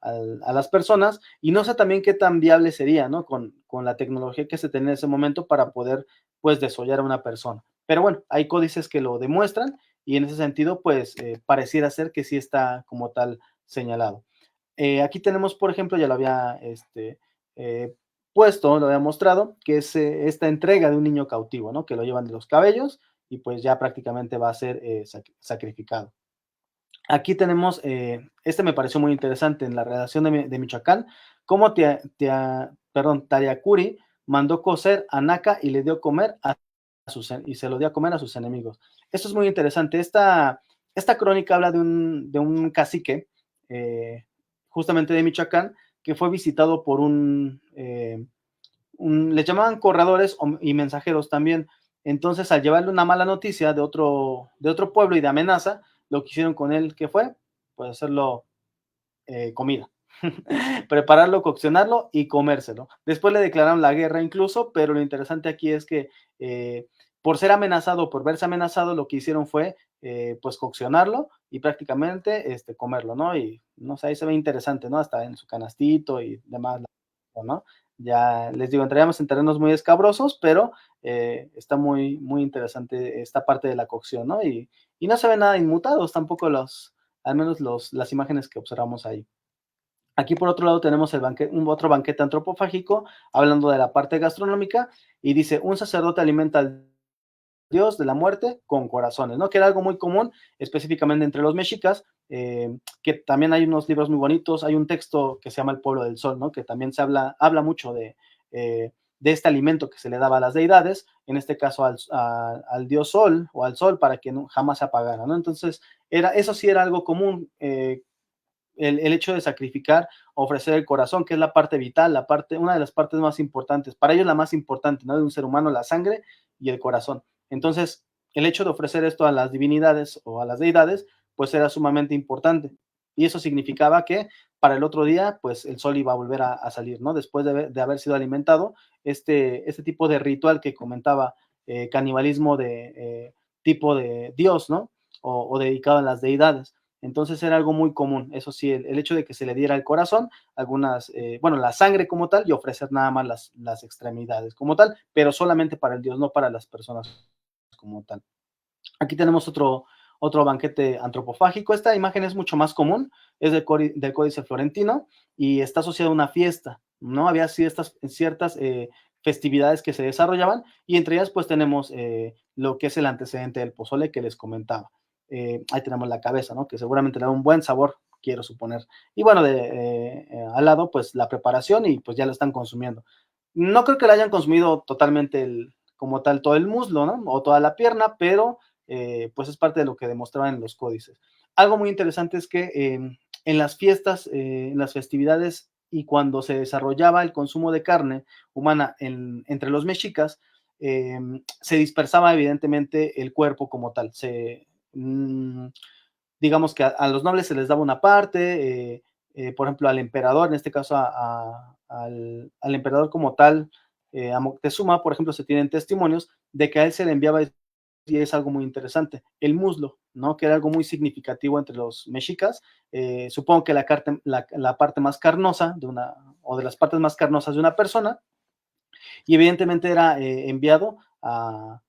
a las personas. Y no sé también qué tan viable sería, ¿no? Con la tecnología que se tenía en ese momento para poder pues desollar a una persona. Pero bueno, hay códices que lo demuestran y en ese sentido, pues pareciera ser que sí está como tal señalado. Aquí tenemos, por ejemplo, ya lo había eh, puesto, lo había mostrado, que es esta entrega de un niño cautivo, ¿no? Que lo llevan de los cabellos y pues ya prácticamente va a ser sacrificado. Aquí tenemos, este me pareció muy interesante en la redacción de Michoacán, cómo Tariacuri mandó cocer a Naca y le dio comer y se lo dio a comer a sus enemigos. Esto es muy interesante. Esta crónica habla de un cacique, justamente de Michoacán, que fue visitado por les llamaban corredores y mensajeros también. Entonces, al llevarle una mala noticia de otro pueblo y de amenaza, lo que hicieron con él, ¿qué fue? Pues hacerlo comida. Prepararlo, coccionarlo y comérselo. Después le declararon la guerra incluso, pero lo interesante aquí es que por ser amenazado, por verse amenazado, lo que hicieron fue pues coccionarlo y prácticamente comerlo, ¿no? Y no sé, ahí se ve interesante, ¿no? Hasta en su canastito y demás, ¿no? Ya les digo, entraríamos en terrenos muy escabrosos, pero está muy, muy interesante esta parte de la cocción, ¿no? Y no se ven nada inmutados tampoco al menos las imágenes que observamos ahí. Aquí por otro lado tenemos otro banquete antropofágico, hablando de la parte gastronómica, y dice, un sacerdote alimenta al dios de la muerte con corazones, ¿no? Que era algo muy común, específicamente entre los mexicas, que también hay unos libros muy bonitos, hay un texto que se llama El Pueblo del Sol, ¿no? Que también habla mucho de este alimento que se le daba a las deidades, en este caso al dios Sol o al Sol, para que jamás se apagara, ¿no? Entonces, eso sí era algo común, el hecho de sacrificar, ofrecer el corazón, que es la parte vital, una de las partes más importantes, para ellos la más importante, ¿no? De un ser humano, la sangre y el corazón. Entonces, el hecho de ofrecer esto a las divinidades o a las deidades, pues era sumamente importante. Y eso significaba que para el otro día, pues el sol iba a volver a salir, ¿no? Después de haber sido alimentado, este tipo de ritual que comentaba, canibalismo de tipo de Dios, ¿no? O dedicado a las deidades. Entonces era algo muy común, eso sí, el hecho de que se le diera el corazón, la sangre como tal y ofrecer nada más las extremidades como tal, pero solamente para el dios, no para las personas como tal. Aquí tenemos otro banquete antropofágico. Esta imagen es mucho más común, es del Códice Florentino y está asociada a una fiesta, ¿no? Había ciertas festividades que se desarrollaban y entre ellas pues tenemos lo que es el antecedente del pozole que les comentaba. Ahí tenemos la cabeza, ¿no? Que seguramente le da un buen sabor. quiero suponer. Y bueno, al lado, pues la preparación y pues ya lo están consumiendo. No creo que lo hayan consumido totalmente como tal todo el muslo, ¿no? O toda la pierna, pero pues es parte de lo que demostraban en los códices. Algo muy interesante es que en las fiestas, en las festividades y cuando se desarrollaba el consumo de carne humana entre los mexicas, se dispersaba evidentemente el cuerpo como tal. Digamos que a los nobles se les daba una parte, por ejemplo, al emperador, en este caso al emperador como tal, a Moctezuma, por ejemplo, se tienen testimonios de que a él se le enviaba, y es algo muy interesante, el muslo, ¿no? Que era algo muy significativo entre los mexicas. Supongo que la parte más carnosa o de las partes más carnosas de una persona, y evidentemente era enviado al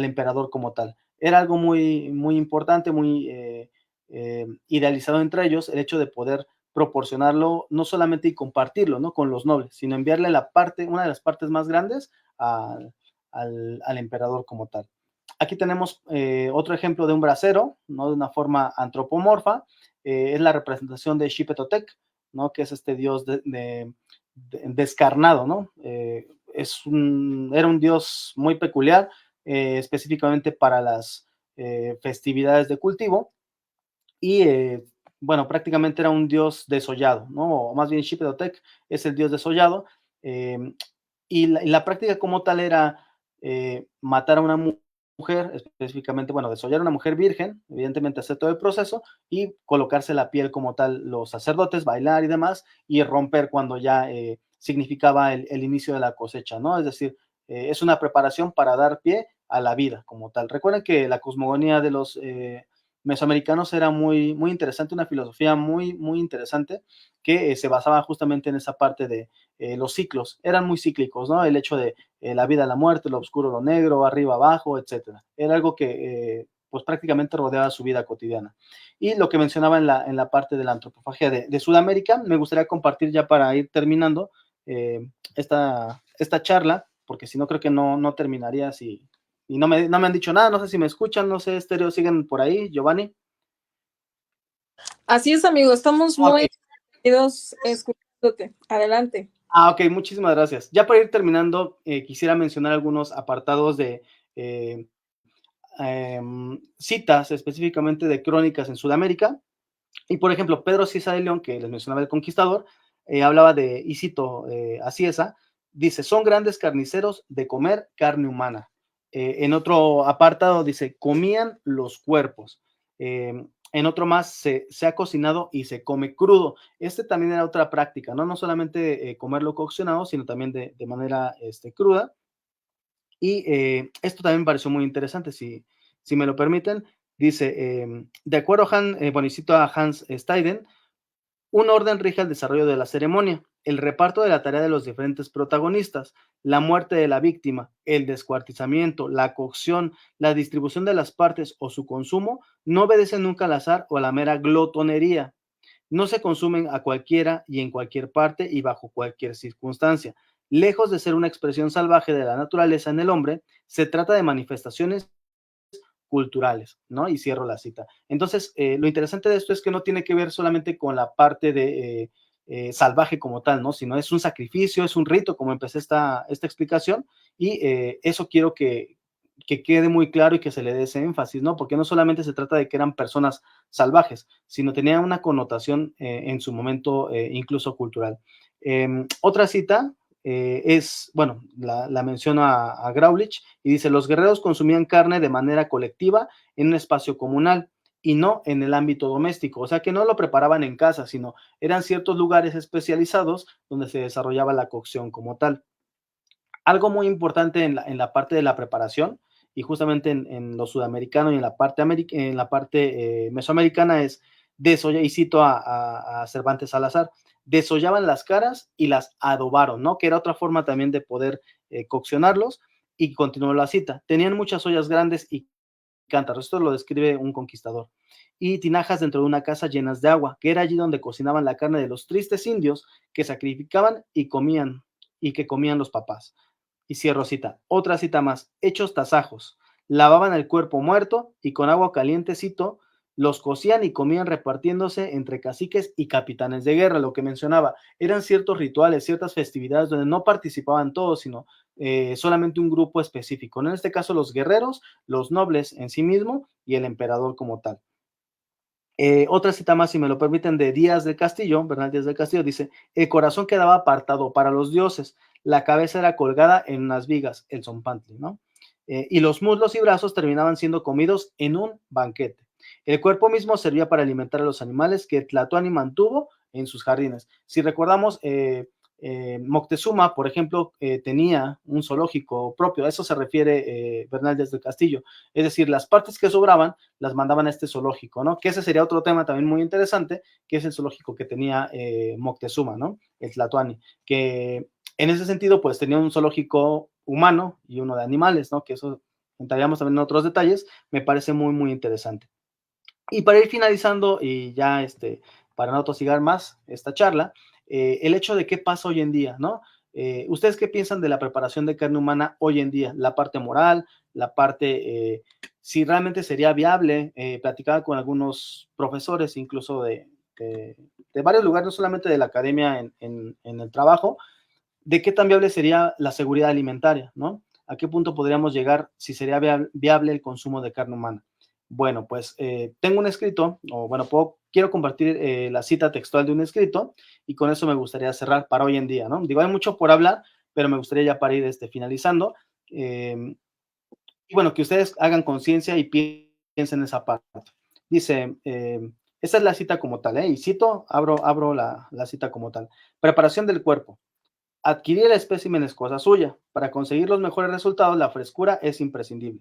emperador como tal. Era algo muy, muy importante, muy idealizado entre ellos, el hecho de poder proporcionarlo, no solamente y compartirlo, ¿no? Con los nobles, sino enviarle una de las partes más grandes al emperador como tal. Aquí tenemos otro ejemplo de un brasero, ¿no? De una forma antropomorfa, es la representación de Xipetotec, ¿no? Que es este dios descarnado, ¿no? Era un dios muy peculiar, específicamente para las festividades de cultivo, y bueno, prácticamente era un dios desollado, ¿no? O más bien Xipetotec es el dios desollado, y la práctica como tal era matar a una mujer, específicamente, bueno, desollar a una mujer virgen, evidentemente hacer todo el proceso y colocarse la piel como tal, los sacerdotes, bailar y demás, y romper cuando ya significaba el inicio de la cosecha, ¿no? Es decir, es una preparación para dar pie a la vida como tal. Recuerden que la cosmogonía de los mesoamericanos era muy, muy interesante, una filosofía muy, muy interesante que se basaba justamente en esa parte de los ciclos, eran muy cíclicos, ¿no? El hecho de la vida, la muerte, lo oscuro, lo negro, arriba, abajo, etcétera. Era algo que pues prácticamente rodeaba su vida cotidiana. Y lo que mencionaba en la parte de la antropofagia de Sudamérica, me gustaría compartir ya para ir terminando esta charla, porque si no creo que no terminaría si, y no me han dicho nada, no sé si me escuchan, no sé, Estéreo, siguen por ahí, Giovanni. Así es, amigo, estamos muy unidos escuchándote. Adelante. Ok, muchísimas gracias. Ya para ir terminando, quisiera mencionar algunos apartados de citas específicamente de crónicas en Sudamérica. Y por ejemplo, Pedro Ciza de León, que les mencionaba el conquistador, hablaba de, y cito a Cieza, dice, son grandes carniceros de comer carne humana. En otro apartado dice, comían los cuerpos. En otro más, se ha cocinado y se come crudo. Este también era otra práctica, ¿no? No solamente comerlo coccionado, sino también de manera cruda. Y esto también me pareció muy interesante, si me lo permiten. Dice, de acuerdo bueno, y cito a Hans Steiden, un orden rige el desarrollo de la ceremonia, el reparto de la tarea de los diferentes protagonistas, la muerte de la víctima, el descuartizamiento, la cocción, la distribución de las partes o su consumo, no obedecen nunca al azar o a la mera glotonería. No se consumen a cualquiera y en cualquier parte y bajo cualquier circunstancia. Lejos de ser una expresión salvaje de la naturaleza en el hombre, se trata de manifestaciones culturales, ¿no? Y cierro la cita. Entonces, lo interesante de esto es que no tiene que ver solamente con la parte de salvaje como tal, ¿no? Sino es un sacrificio, es un rito, como empecé esta explicación, y eso quiero que quede muy claro y que se le dé ese énfasis, ¿no? Porque no solamente se trata de que eran personas salvajes, sino tenía una connotación en su momento incluso cultural. Otra cita bueno, la menciona a Graulich y dice, los guerreros consumían carne de manera colectiva en un espacio comunal y no en el ámbito doméstico, o sea que no lo preparaban en casa, sino eran ciertos lugares especializados donde se desarrollaba la cocción como tal. Algo muy importante en la parte de la preparación, y justamente en lo sudamericano y en la parte mesoamericana, es desollar, y cito a Cervantes Salazar, desollaban las caras y las adobaron, ¿no? Que era otra forma también de poder coccionarlos, y continuó la cita. Tenían muchas ollas grandes y cántaros, esto lo describe un conquistador, y tinajas dentro de una casa llenas de agua, que era allí donde cocinaban la carne de los tristes indios que sacrificaban y comían, y que comían los papás. Y cierro cita. Otra cita más. Hechos tasajos. Lavaban el cuerpo muerto y con agua caliente, cito, los cocían y comían repartiéndose entre caciques y capitanes de guerra, lo que mencionaba, eran ciertos rituales, ciertas festividades donde no participaban todos, sino solamente un grupo específico, ¿no? En este caso los guerreros, los nobles en sí mismo y el emperador como tal. Otra cita más, si me lo permiten, de Díaz del Castillo, Bernal Díaz del Castillo, dice, el corazón quedaba apartado para los dioses, la cabeza era colgada en unas vigas, el zompantli, ¿no? Y los muslos y brazos terminaban siendo comidos en un banquete. El cuerpo mismo servía para alimentar a los animales que Tlatoani mantuvo en sus jardines. Si recordamos, Moctezuma, por ejemplo, tenía un zoológico propio, a eso se refiere Bernal Díaz del Castillo, es decir, las partes que sobraban las mandaban a este zoológico, ¿no? Que ese sería otro tema también muy interesante, que es el zoológico que tenía Moctezuma, ¿no? El Tlatoani, que en ese sentido, pues tenía un zoológico humano y uno de animales, ¿no? Que eso entraríamos también en otros detalles, me parece muy, muy interesante. Y para ir finalizando y ya para no tosigar más esta charla, el hecho de qué pasa hoy en día, ¿no? ¿Ustedes qué piensan de la preparación de carne humana hoy en día? La parte moral, la parte, si realmente sería viable, platicaba con algunos profesores, incluso de varios lugares, no solamente de la academia en el trabajo, de qué tan viable sería la seguridad alimentaria, ¿no? ¿A qué punto podríamos llegar si sería viable el consumo de carne humana? Bueno, pues tengo un escrito, o bueno, quiero compartir la cita textual de un escrito y con eso me gustaría cerrar para hoy en día, ¿no? Digo, hay mucho por hablar, pero me gustaría ya para ir finalizando. Y bueno, que ustedes hagan conciencia y piensen en esa parte. Dice, esta es la cita como tal, y cito, abro la cita como tal. Preparación del cuerpo. Adquirir el espécimen es cosa suya. Para conseguir los mejores resultados, la frescura es imprescindible.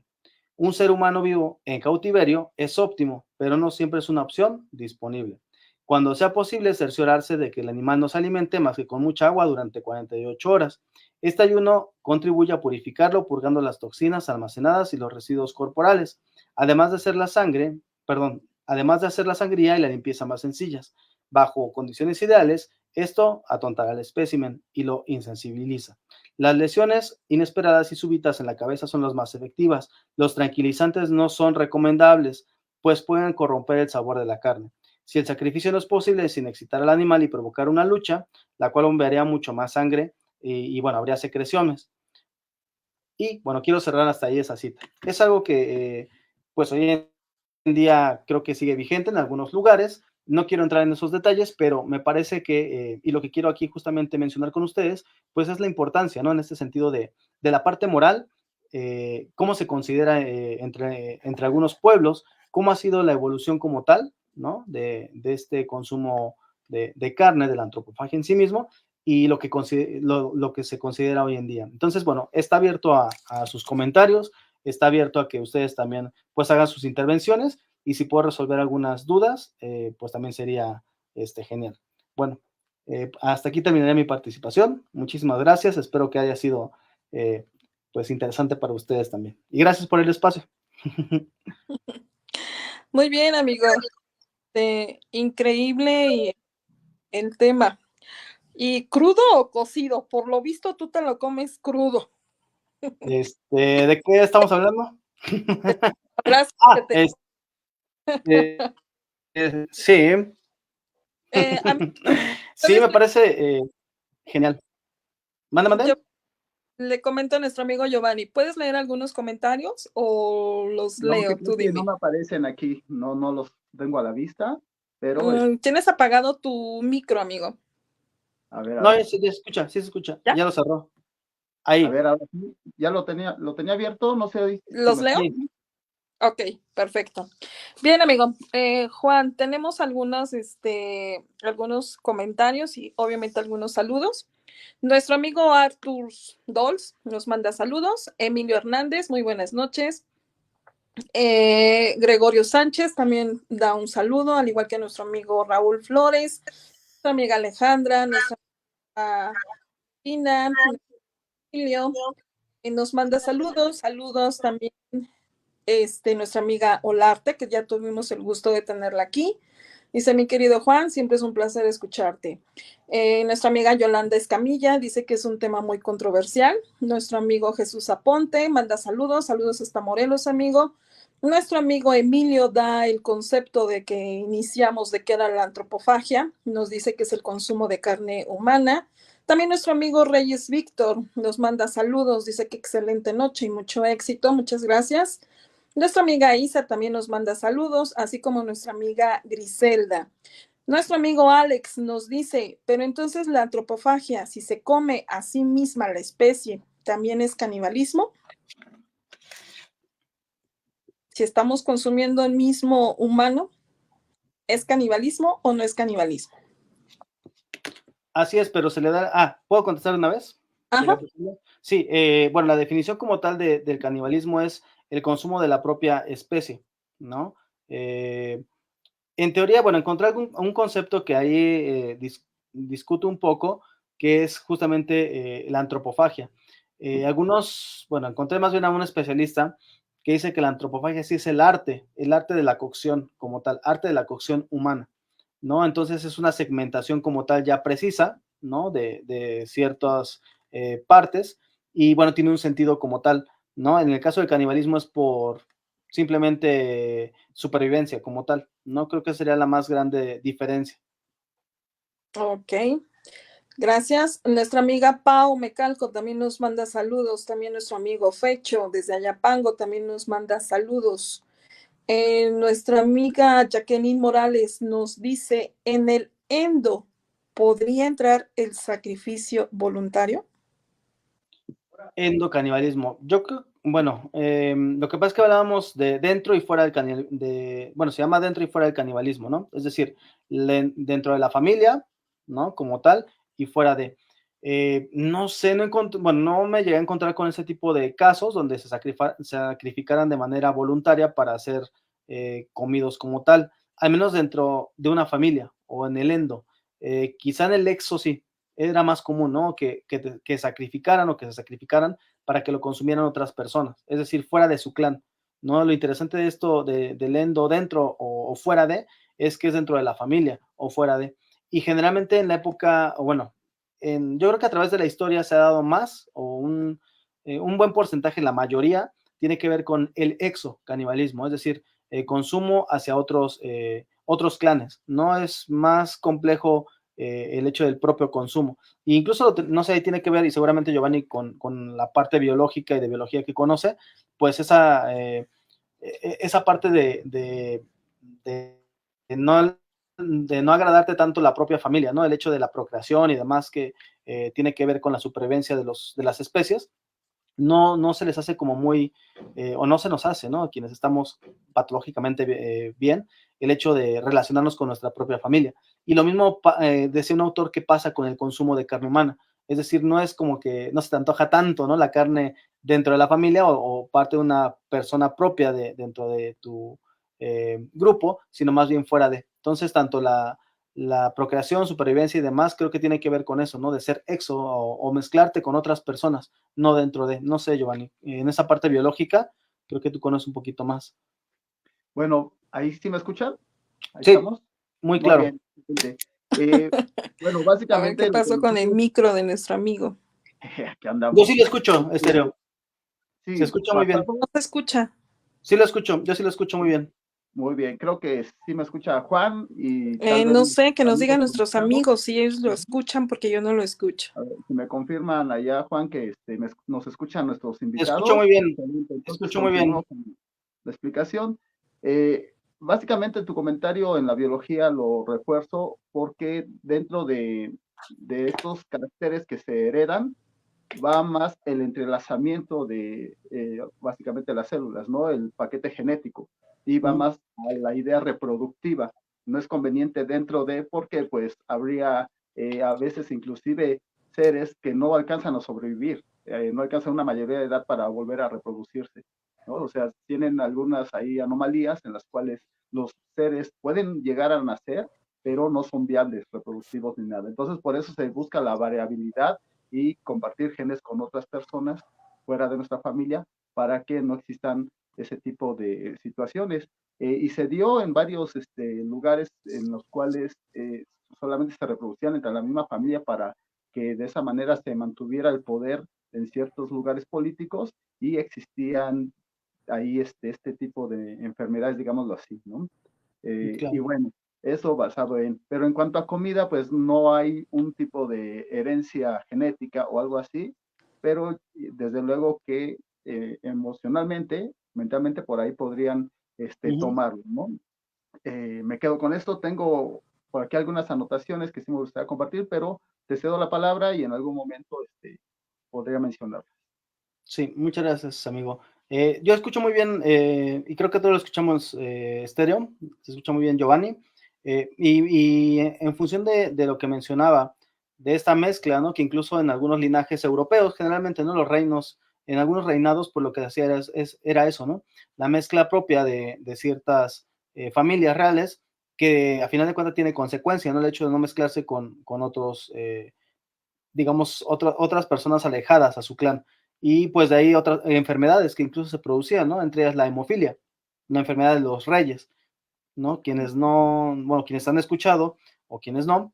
Un ser humano vivo en cautiverio es óptimo, pero no siempre es una opción disponible. Cuando sea posible, cerciorarse de que el animal no se alimente más que con mucha agua durante 48 horas. Este ayuno contribuye a purificarlo, purgando las toxinas almacenadas y los residuos corporales, además de hacer además de hacer la sangría y la limpieza más sencillas. Bajo condiciones ideales, esto atontará al espécimen y lo insensibiliza. Las lesiones inesperadas y súbitas en la cabeza son las más efectivas. Los tranquilizantes no son recomendables, pues pueden corromper el sabor de la carne. Si el sacrificio no es posible sin excitar al animal y provocar una lucha, la cual bombearía mucho más sangre y bueno, habría secreciones. Y bueno, quiero cerrar hasta ahí esa cita. Es algo que pues hoy en día creo que sigue vigente en algunos lugares. No quiero entrar en esos detalles, pero me parece que, y lo que quiero aquí justamente mencionar con ustedes, pues es la importancia, ¿no? En este sentido de la parte moral, cómo se considera entre algunos pueblos, cómo ha sido la evolución como tal, ¿no? De este consumo de carne, de la antropofagia en sí mismo, y lo que se considera hoy en día. Entonces, bueno, está abierto a sus comentarios, está abierto a que ustedes también pues hagan sus intervenciones y si puedo resolver algunas dudas, pues también sería genial. Bueno, hasta aquí terminaré mi participación. Muchísimas gracias. Espero que haya sido pues interesante para ustedes también. Y gracias por el espacio. Muy bien, amigo. Increíble el tema. ¿Y crudo o cocido? Por lo visto tú te lo comes crudo. ¿De qué estamos hablando? Sí. Sí, me parece genial. Mande. Yo le comento a nuestro amigo Giovanni, ¿puedes leer algunos comentarios o los leo? Tú dime. No me aparecen aquí, no los tengo a la vista, pero... Tienes apagado tu micro, amigo. A ver, no, sí se escucha. ¿Ya? Ya lo cerró. Ahí. A ver, ahora sí, ya lo tenía abierto, no sé. ¿Los leo? Sí. Ok, perfecto. Bien, amigo. Juan, tenemos algunos comentarios y obviamente algunos saludos. Nuestro amigo Artur Dols nos manda saludos. Emilio Hernández, muy buenas noches. Gregorio Sánchez también da un saludo, al igual que nuestro amigo Raúl Flores, nuestra amiga Alejandra, nuestra amiga Tina, Emilio, nos manda saludos también nuestra amiga Olarte, que ya tuvimos el gusto de tenerla aquí. Dice, mi querido Juan, siempre es un placer escucharte. Nuestra amiga Yolanda Escamilla dice que es un tema muy controversial. Nuestro amigo Jesús Aponte manda saludos hasta Morelos, amigo. Nuestro amigo Emilio da el concepto de que iniciamos de qué era la antropofagia, nos dice que es el consumo de carne humana. También nuestro amigo Reyes Víctor nos manda saludos, dice que excelente noche y mucho éxito, muchas gracias. Nuestra amiga Isa también nos manda saludos, así como nuestra amiga Griselda. Nuestro amigo Alex nos dice, pero entonces la antropofagia, si se come a sí misma la especie, ¿también es canibalismo? Si estamos consumiendo el mismo humano, ¿es canibalismo o no es canibalismo? Así es, pero se le da... Ah, ¿puedo contestar una vez? ¿Sería Ajá. posible? Sí, bueno, la definición como tal del canibalismo es el consumo de la propia especie, ¿no? En teoría, bueno, encontré un concepto que ahí discuto un poco, que es justamente la antropofagia. Algunos, bueno, encontré más bien a un especialista que dice que la antropofagia sí es el arte de la cocción como tal, arte de la cocción humana, ¿no? Entonces es una segmentación como tal ya precisa, ¿no? De ciertas partes y bueno, tiene un sentido como tal, ¿no? En el caso del canibalismo es por simplemente supervivencia como tal, ¿no? Creo que sería la más grande diferencia. Ok, gracias. Nuestra amiga Pau Mecalco también nos manda saludos. También nuestro amigo Fecho desde Ayapango también nos manda saludos. Nuestra amiga Jacqueline Morales nos dice, ¿en el endo podría entrar el sacrificio voluntario? Endocanibalismo. Yo creo, bueno, lo que pasa es que hablábamos de dentro y fuera del bueno, se llama dentro y fuera del canibalismo, ¿no? Es decir, dentro de la familia, ¿no? Como tal, y fuera de. No sé, no encontré, bueno, no me llegué a encontrar con ese tipo de casos donde se sacrificaran de manera voluntaria para ser comidos como tal, al menos dentro de una familia o en el endo. Quizá en el exo sí, era más común, ¿no? Que sacrificaran o que se sacrificaran para que lo consumieran otras personas, es decir, fuera de su clan, ¿no? Lo interesante de esto, del endo dentro o fuera de, es que es dentro de la familia o fuera de. Y generalmente en la época, o bueno, yo creo que a través de la historia se ha dado más o un buen porcentaje, la mayoría, tiene que ver con el exocanibalismo, es decir, consumo hacia otros clanes. No es más complejo el hecho del propio consumo. E incluso, no sé, tiene que ver, y seguramente Giovanni con la parte biológica y de biología que conoce, pues esa parte de no, de no agradarte tanto la propia familia, ¿no? El hecho de la procreación y demás que tiene que ver con la supervivencia de las especies, no se les hace como muy, o no se nos hace, ¿no? Quienes estamos patológicamente bien, el hecho de relacionarnos con nuestra propia familia. Y lo mismo decía un autor que pasa con el consumo de carne humana. Es decir, no es como que no se te antoja tanto, ¿no? La carne dentro de la familia o parte de una persona propia dentro de tu grupo, sino más bien fuera de. Entonces, tanto la procreación, supervivencia y demás, creo que tiene que ver con eso, ¿no? De ser exo o mezclarte con otras personas, no dentro de, no sé, Giovanni, en esa parte biológica, creo que tú conoces un poquito más. Bueno, ahí sí me escuchan. Ahí Sí, estamos. muy Muy claro. bien. Eh, bueno, A ver qué básicamente lo que pasó con el nosotros micro de nuestro amigo. aquí Yo andamos. sí lo escucho, estéreo. Se Sí, escucha muy bien. No basado. se escucha. Sí lo escucho, yo sí lo escucho muy bien. Muy bien, creo que sí me escucha Juan y tal vez No mis sé, que nos digan amigos nuestros conectados. amigos si ellos lo escuchan, porque yo no lo escucho. A ver, si me confirman allá, Juan, que nos escuchan nuestros Te escucho invitados. muy bien, Excelente. te Entonces, escucho muy bien. continuamos con la explicación. Básicamente, tu comentario en la biología lo refuerzo porque dentro de estos caracteres que se heredan, va más el entrelazamiento de básicamente las células, ¿no? El paquete genético, y va más a la idea reproductiva. No es conveniente dentro de, porque pues habría a veces inclusive seres que no alcanzan a sobrevivir, no alcanzan una mayoría de edad para volver a reproducirse, ¿no? O sea, tienen algunas ahí anomalías en las cuales los seres pueden llegar a nacer, pero no son viables reproductivos ni nada. Entonces, por eso se busca la variabilidad y compartir genes con otras personas fuera de nuestra familia para que no existan ese tipo de situaciones. Y se dio en varios lugares en los cuales solamente se reproducían entre la misma familia para que de esa manera se mantuviera el poder en ciertos lugares políticos y existían ahí este tipo de enfermedades, digámoslo así, ¿no? Claro. Y bueno, eso basado pero en cuanto a comida, pues no hay un tipo de herencia genética o algo así, pero desde luego que emocionalmente, mentalmente, por ahí podrían tomarlo, ¿no? Me quedo con esto, tengo por aquí algunas anotaciones que sí me gustaría compartir, pero te cedo la palabra y en algún momento podría mencionarlas. Sí, muchas gracias, amigo. Yo escucho muy bien, y creo que todos lo escuchamos estéreo, se escucha muy bien Giovanni, y en función de lo que mencionaba, de esta mezcla, ¿no? Que incluso en algunos linajes europeos, generalmente, ¿no? Los reinos, en algunos reinados, pues lo que hacía era eso, ¿no? La mezcla propia de ciertas familias reales, que a final de cuentas tiene consecuencia, ¿no? El hecho de no mezclarse con otros, digamos, otras personas alejadas a su clan. Y pues de ahí otras enfermedades que incluso se producían, ¿no? Entre ellas la hemofilia, una enfermedad de los reyes, ¿no? Quienes no, bueno, quienes han escuchado o quienes no,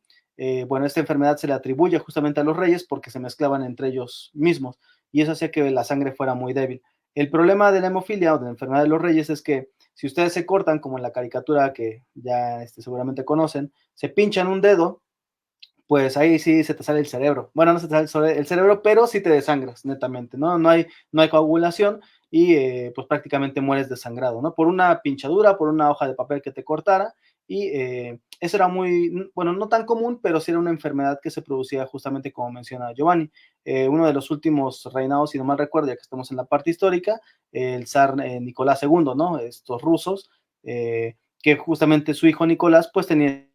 bueno, esta enfermedad se le atribuye justamente a los reyes porque se mezclaban entre ellos mismos y eso hacía que la sangre fuera muy débil. El problema de la hemofilia o de la enfermedad de los reyes es que si ustedes se cortan, como en la caricatura que ya seguramente conocen, se pinchan un dedo, pues ahí sí se te sale el cerebro. Bueno, no se te sale el cerebro, pero sí te desangras, netamente, ¿no? No hay coagulación y pues prácticamente mueres desangrado, ¿no? Por una pinchadura, por una hoja de papel que te cortara y eso era muy, bueno, no tan común, pero sí era una enfermedad que se producía justamente como menciona Giovanni. Uno de los últimos reinados, si no mal recuerdo, ya que estamos en la parte histórica, el zar Nicolás II, ¿no? Estos rusos, que justamente su hijo Nicolás pues tenía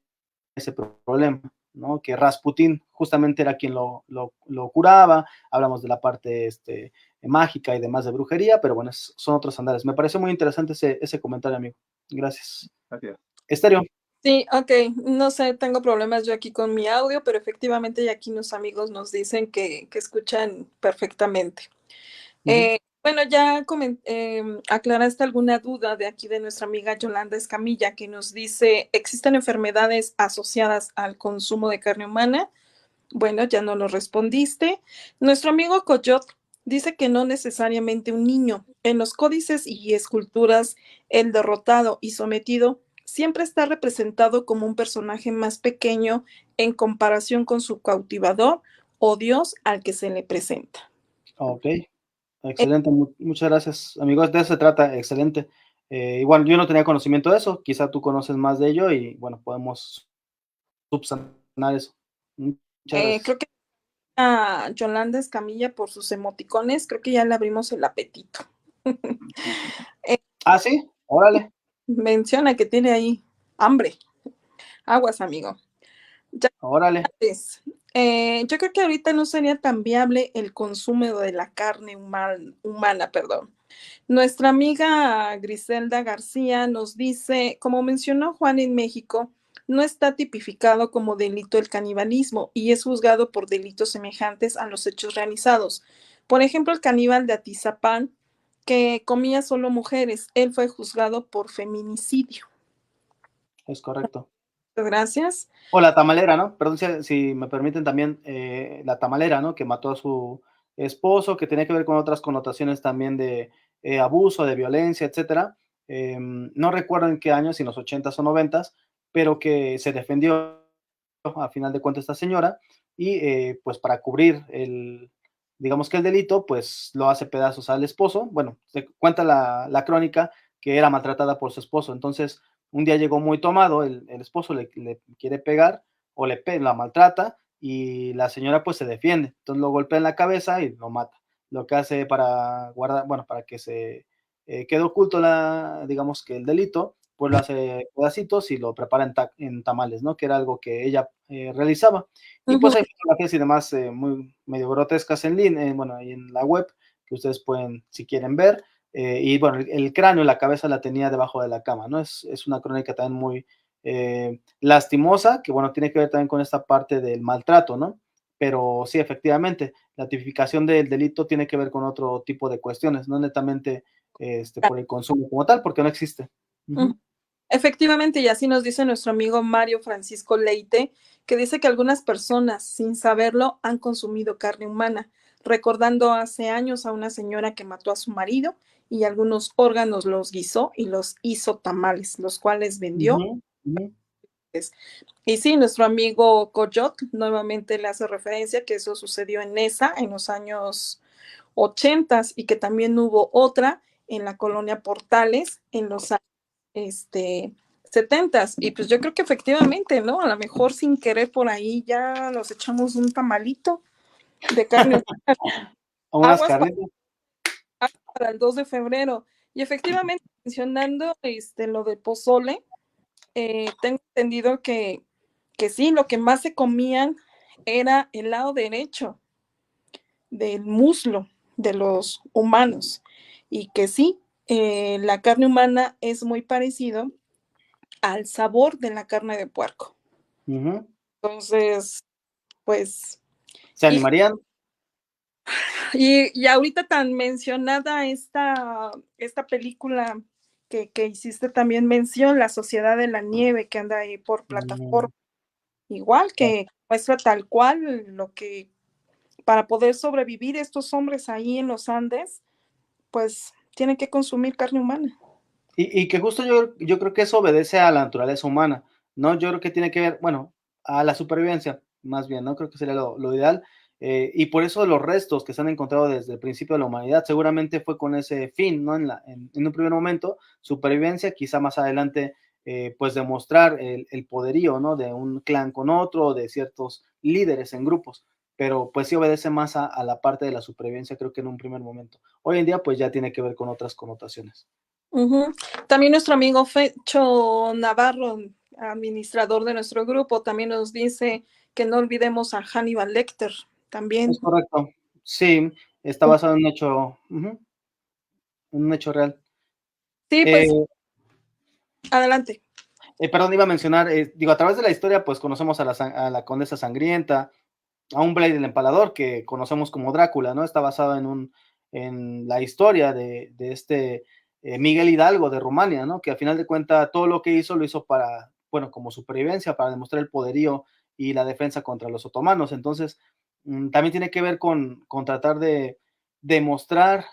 ese problema, ¿no? Que Rasputín justamente era quien lo curaba, hablamos de la parte mágica y demás de brujería, pero bueno, son otros andares. Me pareció muy interesante ese comentario, amigo. Gracias. Gracias. Estéreo. Sí, ok, no sé, tengo problemas yo aquí con mi audio, pero efectivamente ya aquí unos amigos nos dicen que escuchan perfectamente. Bueno, ya aclaraste alguna duda de aquí de nuestra amiga Yolanda Escamilla, que nos dice, ¿existen enfermedades asociadas al consumo de carne humana? Bueno, ya no lo respondiste. Nuestro amigo Coyot dice que no necesariamente un niño. En los códices y esculturas, el derrotado y sometido siempre está representado como un personaje más pequeño en comparación con su cautivador o dios al que se le presenta. Ok, excelente. Muchas gracias, amigos. De eso se trata, excelente. Igual yo no tenía conocimiento de eso, quizá tú conoces más de ello y bueno, podemos subsanar eso. Muchas gracias. Creo que a Yolanda Escamilla por sus emoticones, creo que ya le abrimos el apetito. Eh, Ah, sí, órale. Menciona que tiene ahí hambre. Aguas, amigo. Ya Órale. ves, yo creo que ahorita no sería tan viable el consumo de la carne humana, perdón. Nuestra amiga Griselda García nos dice, como mencionó Juan en México, no está tipificado como delito el canibalismo y es juzgado por delitos semejantes a los hechos realizados. Por ejemplo, el caníbal de Atizapán, que comía solo mujeres, él fue juzgado por feminicidio. Es correcto. Muchas gracias. O la tamalera, ¿no? Perdón si me permiten también, la tamalera, ¿no? Que mató a su esposo, que tenía que ver con otras connotaciones también de abuso, de violencia, etcétera. No recuerdo en qué año, si en los 80s o 90s, pero que se defendió a final de cuentas esta señora y pues para cubrir digamos que el delito, pues lo hace pedazos al esposo. Bueno, se cuenta la crónica que era maltratada por su esposo, entonces un día llegó muy tomado, el esposo le quiere pegar o la maltrata y la señora pues se defiende, entonces lo golpea en la cabeza y lo mata. Lo que hace para guardar, bueno, para que se quede oculto digamos que el delito, pues lo hace pedacitos y lo prepara en tamales, ¿no? Que era algo que ella realizaba. Y pues hay fotografías y demás muy medio grotescas en línea, bueno, ahí en la web, que ustedes pueden, si quieren ver. Y bueno, el cráneo, la cabeza la tenía debajo de la cama, ¿no? Es una crónica también muy lastimosa, que bueno, tiene que ver también con esta parte del maltrato, ¿no? Pero sí, efectivamente, la tipificación del delito tiene que ver con otro tipo de cuestiones, no netamente por el consumo como tal, porque no existe. Efectivamente, y así nos dice nuestro amigo Mario Francisco Leite, que dice que algunas personas, sin saberlo, han consumido carne humana. recordando hace años a una señora que mató a su marido y algunos órganos los guisó y los hizo tamales, los cuales vendió. Ujú, ujú. Y sí, nuestro amigo Coyot nuevamente le hace referencia que eso sucedió en Nesa en los años 80 y que también hubo otra en la colonia Portales en los años 70. Y pues yo creo que efectivamente, ¿no? A lo mejor sin querer por ahí ya nos echamos un tamalito de carne. Unas Aguas para, carnitas. para el 2 de febrero. Y efectivamente, mencionando lo de pozole, tengo entendido que sí, lo que más se comían era el lado derecho del muslo de los humanos. Y que sí, la carne humana es muy parecido al sabor de la carne de puerco. Ujú. Entonces, pues, ¿Se hijo, animarían? y ahorita tan mencionada esta película que hiciste también mención, La Sociedad de la Nieve, que anda ahí por Mm, plataforma, igual que muestra tal cual lo que para poder sobrevivir estos hombres ahí en los Andes, pues tienen que consumir carne humana. y que justo yo creo que eso obedece a la naturaleza humana, ¿no? Yo creo que tiene que ver, bueno, a la supervivencia, más bien, ¿no? Creo que sería lo ideal. Y por eso los restos que se han encontrado desde el principio de la humanidad seguramente fue con ese fin, ¿no? En un primer momento, supervivencia, quizá más adelante, pues demostrar el poderío, ¿no? De un clan con otro, de ciertos líderes en grupos, pero pues sí obedece más a la parte de la supervivencia, creo que en un primer momento. Hoy en día, pues ya tiene que ver con otras connotaciones. Ujú. También nuestro amigo Fecho Navarro, administrador de nuestro grupo, también nos dice que no olvidemos a Hannibal Lecter, Es también. correcto. Sí, está basado en un hecho, ujú, en un hecho real. Sí, pues Eh, adelante. perdón, iba a mencionar, digo, a través de la historia, pues conocemos a la Condesa Sangrienta, a un Blade el Empalador, que conocemos como Drácula, ¿no? Está basado en la historia de este Miguel Hidalgo de Rumania, ¿no? Que al final de cuentas todo lo que hizo lo hizo para, bueno, como supervivencia, para demostrar el poderío y la defensa contra los otomanos. Entonces, también tiene que ver con tratar de demostrar,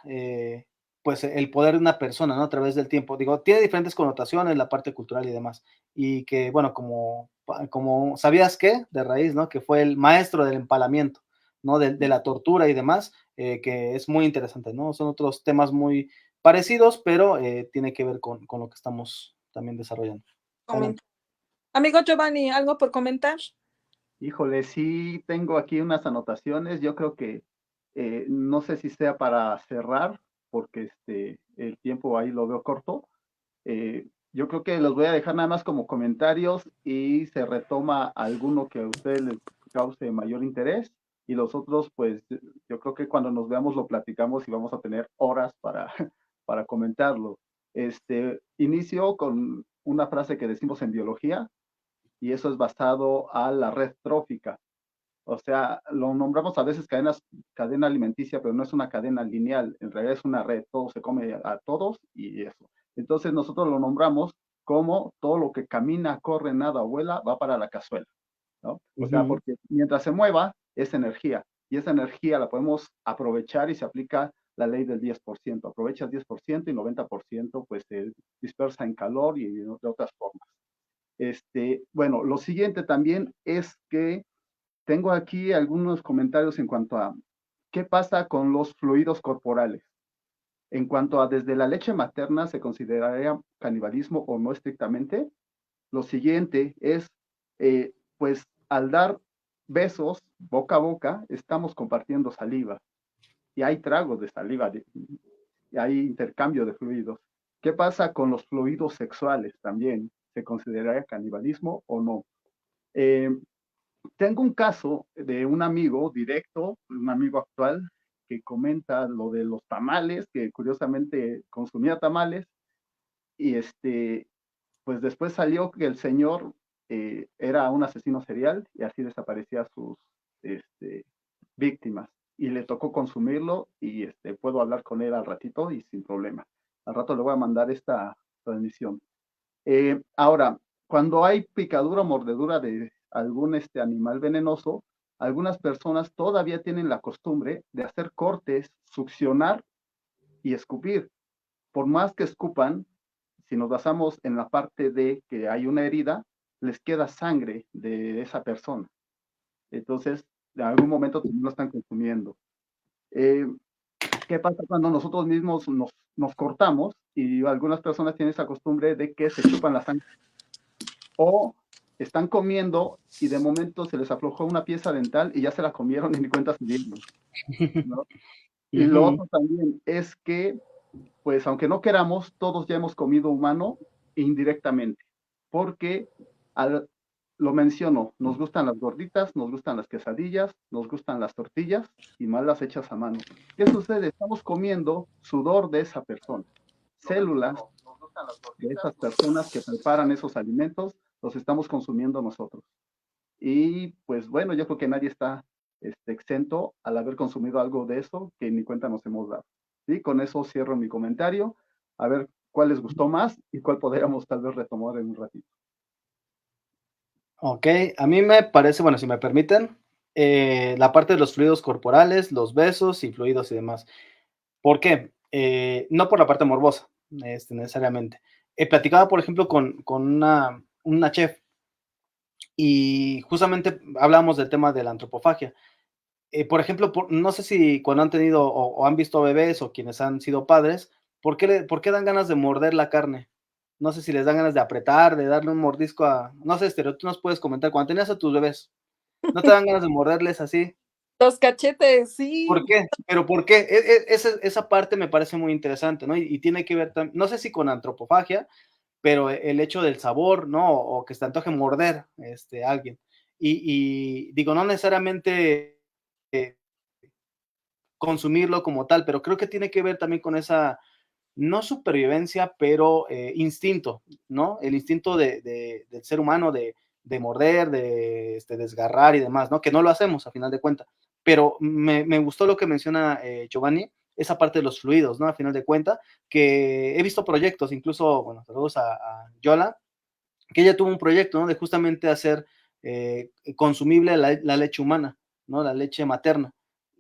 pues, el poder de una persona, ¿no? A través del tiempo. Digo, tiene diferentes connotaciones, la parte cultural y demás. Y que, bueno, como ¿sabías qué? De raíz, ¿no? Que fue el maestro del empalamiento, ¿no? De la tortura y demás, que es muy interesante, ¿no? Son otros temas muy parecidos, pero tiene que ver con lo que estamos también desarrollando. Adelante. Amigo Giovanni, ¿algo por comentar? Híjole, sí tengo aquí unas anotaciones. Yo creo que no sé si sea para cerrar, porque el tiempo ahí lo veo corto. Yo creo que los voy a dejar nada más como comentarios y se retoma alguno que a ustedes les cause mayor interés y los otros, pues yo creo que cuando nos veamos lo platicamos y vamos a tener horas para, para comentarlo. Inicio con una frase que decimos en biología y eso es basado a la red trófica. O sea, lo nombramos a veces cadena alimenticia, pero no es una cadena lineal, en realidad es una red, todo se come a todos y eso. Entonces nosotros lo nombramos como todo lo que camina, corre, nada o vuela va para la cazuela, ¿no? O sea, Ujú. porque mientras se mueva es energía y esa energía la podemos aprovechar y se aplica la ley del 10%. Aprovecha el 10% y 90% pues se dispersa en calor y de otras formas. Bueno, lo siguiente también es que tengo aquí algunos comentarios en cuanto a qué pasa con los fluidos corporales. En cuanto a desde la leche materna se consideraría canibalismo o no estrictamente. Lo siguiente es, pues al dar besos boca a boca, estamos compartiendo saliva y hay tragos de saliva y hay intercambio de fluidos. ¿Qué pasa con los fluidos sexuales también? ¿Se consideraría canibalismo o no? Eh, Tengo un caso de un amigo directo, un amigo actual, que comenta lo de los tamales, que curiosamente consumía tamales, y pues después salió que el señor era un asesino serial y así desaparecía a sus víctimas. Y le tocó consumirlo y puedo hablar con él al ratito y sin problema. Al rato le voy a mandar esta transmisión. Ahora, cuando hay picadura o mordedura de algún animal venenoso, algunas personas todavía tienen la costumbre de hacer cortes, succionar y escupir. Por más que escupan, si nos basamos en la parte de que hay una herida, les queda sangre de esa persona. Entonces, en algún momento también lo están consumiendo. ¿Qué pasa cuando nosotros mismos nos cortamos y algunas personas tienen esa costumbre de que se chupan la sangre? O están comiendo y de momento se les aflojó una pieza dental y ya se la comieron y ni cuenta se dieron, ¿no? Y lo otro también es que, pues aunque no queramos, todos ya hemos comido humano indirectamente, porque lo menciono, nos gustan las gorditas, nos gustan las quesadillas, nos gustan las tortillas y más las hechas a mano. ¿Qué sucede? Estamos comiendo sudor de esa persona, células de esas personas que preparan esos alimentos, los estamos consumiendo nosotros. Y pues bueno, yo creo que nadie está exento al haber consumido algo de eso que ni cuenta nos hemos dado. Y con eso cierro mi comentario. A ver cuál les gustó más y cuál podríamos tal vez retomar en un ratito. Ok, a mí me parece, bueno, si me permiten, la parte de los fluidos corporales, los besos y fluidos y demás. ¿Por qué? No por la parte morbosa, necesariamente. Platicaba, por ejemplo, con una chef y justamente hablamos del tema de la antropofagia. Por ejemplo, no sé si cuando han tenido o han visto bebés o quienes han sido padres, ¿por qué dan ganas de morder la carne? No sé si les dan ganas de apretar, de darle un mordisco a, no sé, Estero, tú nos puedes comentar, cuando tenías a tus bebés, ¿no te dan ganas de morderles así? Los cachetes, sí. ¿Por qué? ¿Pero por qué? Esa parte me parece muy interesante, ¿no? Y tiene que ver, no sé si con antropofagia, pero el hecho del sabor, ¿no? O que se te antoje morder a alguien. Y digo, no necesariamente consumirlo como tal, pero creo que tiene que ver también con esa, no supervivencia, pero instinto, ¿no? El instinto del ser humano de morder, de desgarrar y demás, ¿no? Que no lo hacemos a final de cuentas. Pero me gustó lo que menciona Giovanni, esa parte de los fluidos, ¿no? A final de cuentas, que he visto proyectos, incluso, bueno, saludos a Yola, que ella tuvo un proyecto, ¿no? De justamente hacer consumible la leche humana, ¿no? La leche materna.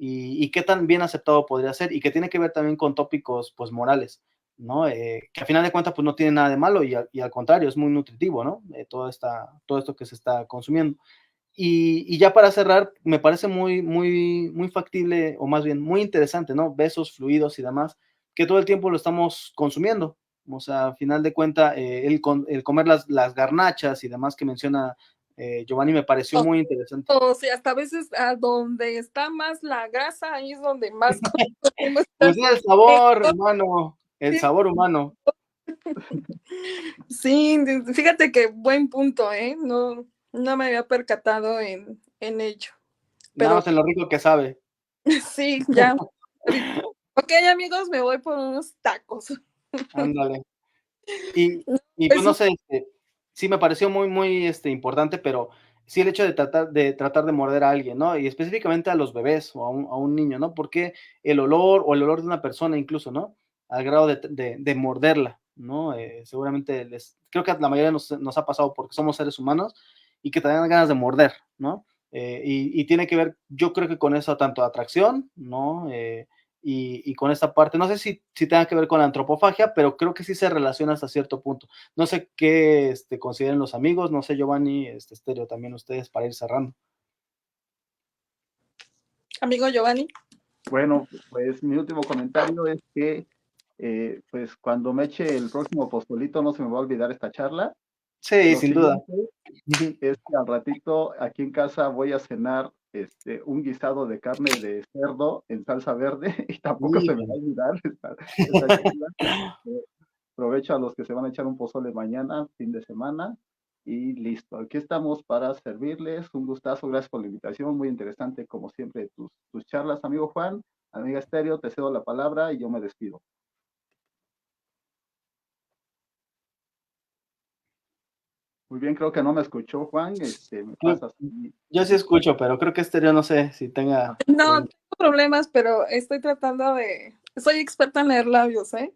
Y qué tan bien aceptado podría ser, y que tiene que ver también con tópicos, pues, morales, ¿no? Que a final de cuentas, pues, no tiene nada de malo, y al contrario, es muy nutritivo, ¿no? Todo esto que se está consumiendo. Y ya para cerrar, me parece muy factible, o más bien muy interesante, ¿no? Besos, fluidos y demás, que todo el tiempo lo estamos consumiendo. O sea, a final de cuentas, el comer las garnachas y demás que menciona Giovanni me pareció muy interesante. O sea, hasta a veces a donde está más la grasa, ahí es donde más consumimos. Pues sí, el sabor humano, el sabor humano. Sí, fíjate que buen punto, ¿eh? No me había percatado en ello. Nada Pero más en lo rico que sabe. sí, ya. Ok, amigos, me voy por unos tacos. Ándale. Y Pues pues no sí, sé, sí me pareció muy importante, pero sí el hecho de tratar de morder a alguien, ¿no? Y específicamente a los bebés o a un niño, ¿no? Porque el olor de una persona incluso, ¿no? Al grado de morderla, ¿no? Seguramente creo que a la mayoría nos ha pasado porque somos seres humanos y que te dan ganas de morder, ¿no? Y tiene que ver, yo creo que con eso, tanto atracción, ¿no? Y con esta parte, no sé si tenga que ver con la antropofagia, pero creo que sí se relaciona hasta cierto punto. No sé qué consideren los amigos, no sé, Giovanni, Estéreo, también ustedes, para ir cerrando. amigo Giovanni. Bueno, pues mi último comentario es que pues cuando me eche el próximo postulito no se me va a olvidar esta charla. Sí, Lo sin duda. siguiente es que al ratito aquí en casa voy a cenar un guisado de carne de cerdo en salsa verde y tampoco se me va a olvidar esta charla. Provecho a los que se van a echar un pozole mañana, fin de semana, y listo. Aquí estamos para servirles. Un gustazo, gracias por la invitación. Muy interesante, como siempre, tus charlas, amigo Juan. Amiga Estéreo, te cedo la palabra y yo me despido. Muy bien, creo que no me escuchó Juan. Me pasas. Yo sí escucho, pero creo que Estéreo no sé si tenga. No, tengo problemas, pero estoy tratando de. Soy experta en leer labios, ¿eh?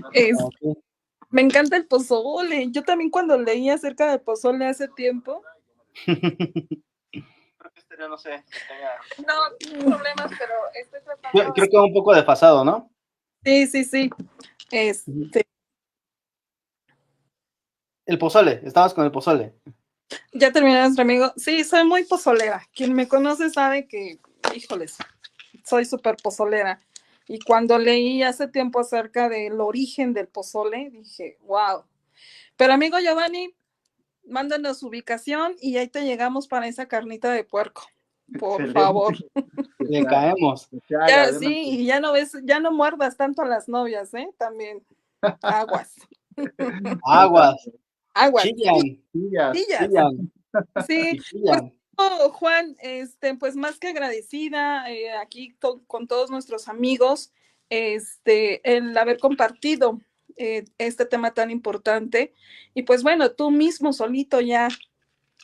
Okay. Me encanta el pozole. Yo también cuando leí acerca del pozole hace tiempo, Estéreo, no sé. No problemas, pero estoy tratando. Creo que va un poco desfasado, ¿no? Sí, sí, sí. El pozole, estabas con el pozole. Ya terminó nuestro amigo. Sí, soy muy pozolera. Quien me conoce sabe que, híjoles, soy súper pozolera. Y cuando leí hace tiempo acerca del origen del pozole, dije, wow. Pero amigo Giovanni, mándanos su ubicación y ahí te llegamos para esa carnita de puerco. Por Excelente. favor. Le caemos. Se haga Ya, de una- sí, y ya no ves, ya no muerdas tanto a las novias, ¿eh? También. Aguas. Aguas. Aguas. Chillan. Sillas. Chillas. Chillan. Sí, Y pues chillan. Juan, pues más que agradecida aquí con todos nuestros amigos, el haber compartido este tema tan importante. Y pues bueno, tú mismo solito ya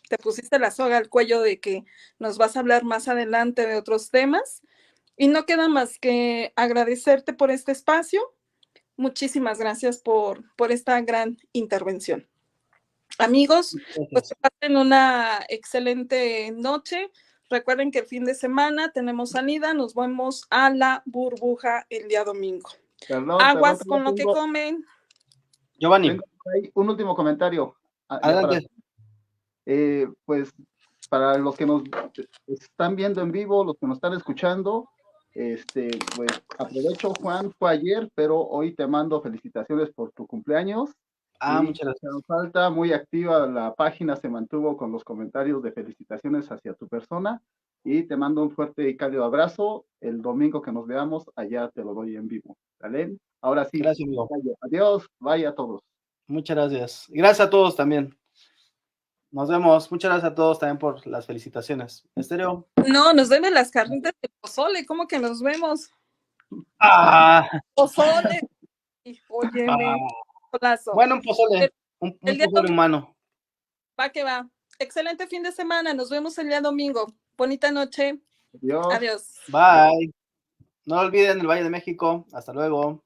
te pusiste la soga al cuello de que nos vas a hablar más adelante de otros temas. Y no queda más que agradecerte por este espacio. Muchísimas gracias por esta gran intervención. Amigos, pues que pasen una excelente noche. Recuerden que el fin de semana tenemos salida, nos vemos a la burbuja el día domingo. Aguas con lo que comen. Giovanni, Un último comentario. adelante. Pues para los que nos están viendo en vivo, los que nos están escuchando, pues aprovecho, Juan, fue ayer, pero hoy te mando felicitaciones por tu cumpleaños. Y Muchas gracias. nos falta muy activa, la página se mantuvo con los comentarios de felicitaciones hacia tu persona y te mando un fuerte y cálido abrazo. El domingo que nos veamos, allá te lo doy en vivo. ¿Vale? Ahora sí. Gracias, amigo. Adiós, vaya a todos. Muchas gracias. Gracias a todos también. Nos vemos. Muchas gracias a todos también por las felicitaciones. Estéreo. No, nos deben las carnitas de pozole, ¿cómo que nos vemos? Pozole. Óyeme, golazo. Bueno, un pozole. Un pozole humano. Va que va. Excelente fin de semana. Nos vemos el día domingo. Bonita noche. Adiós. Adiós. Bye. No olviden el Valle de México. Hasta luego.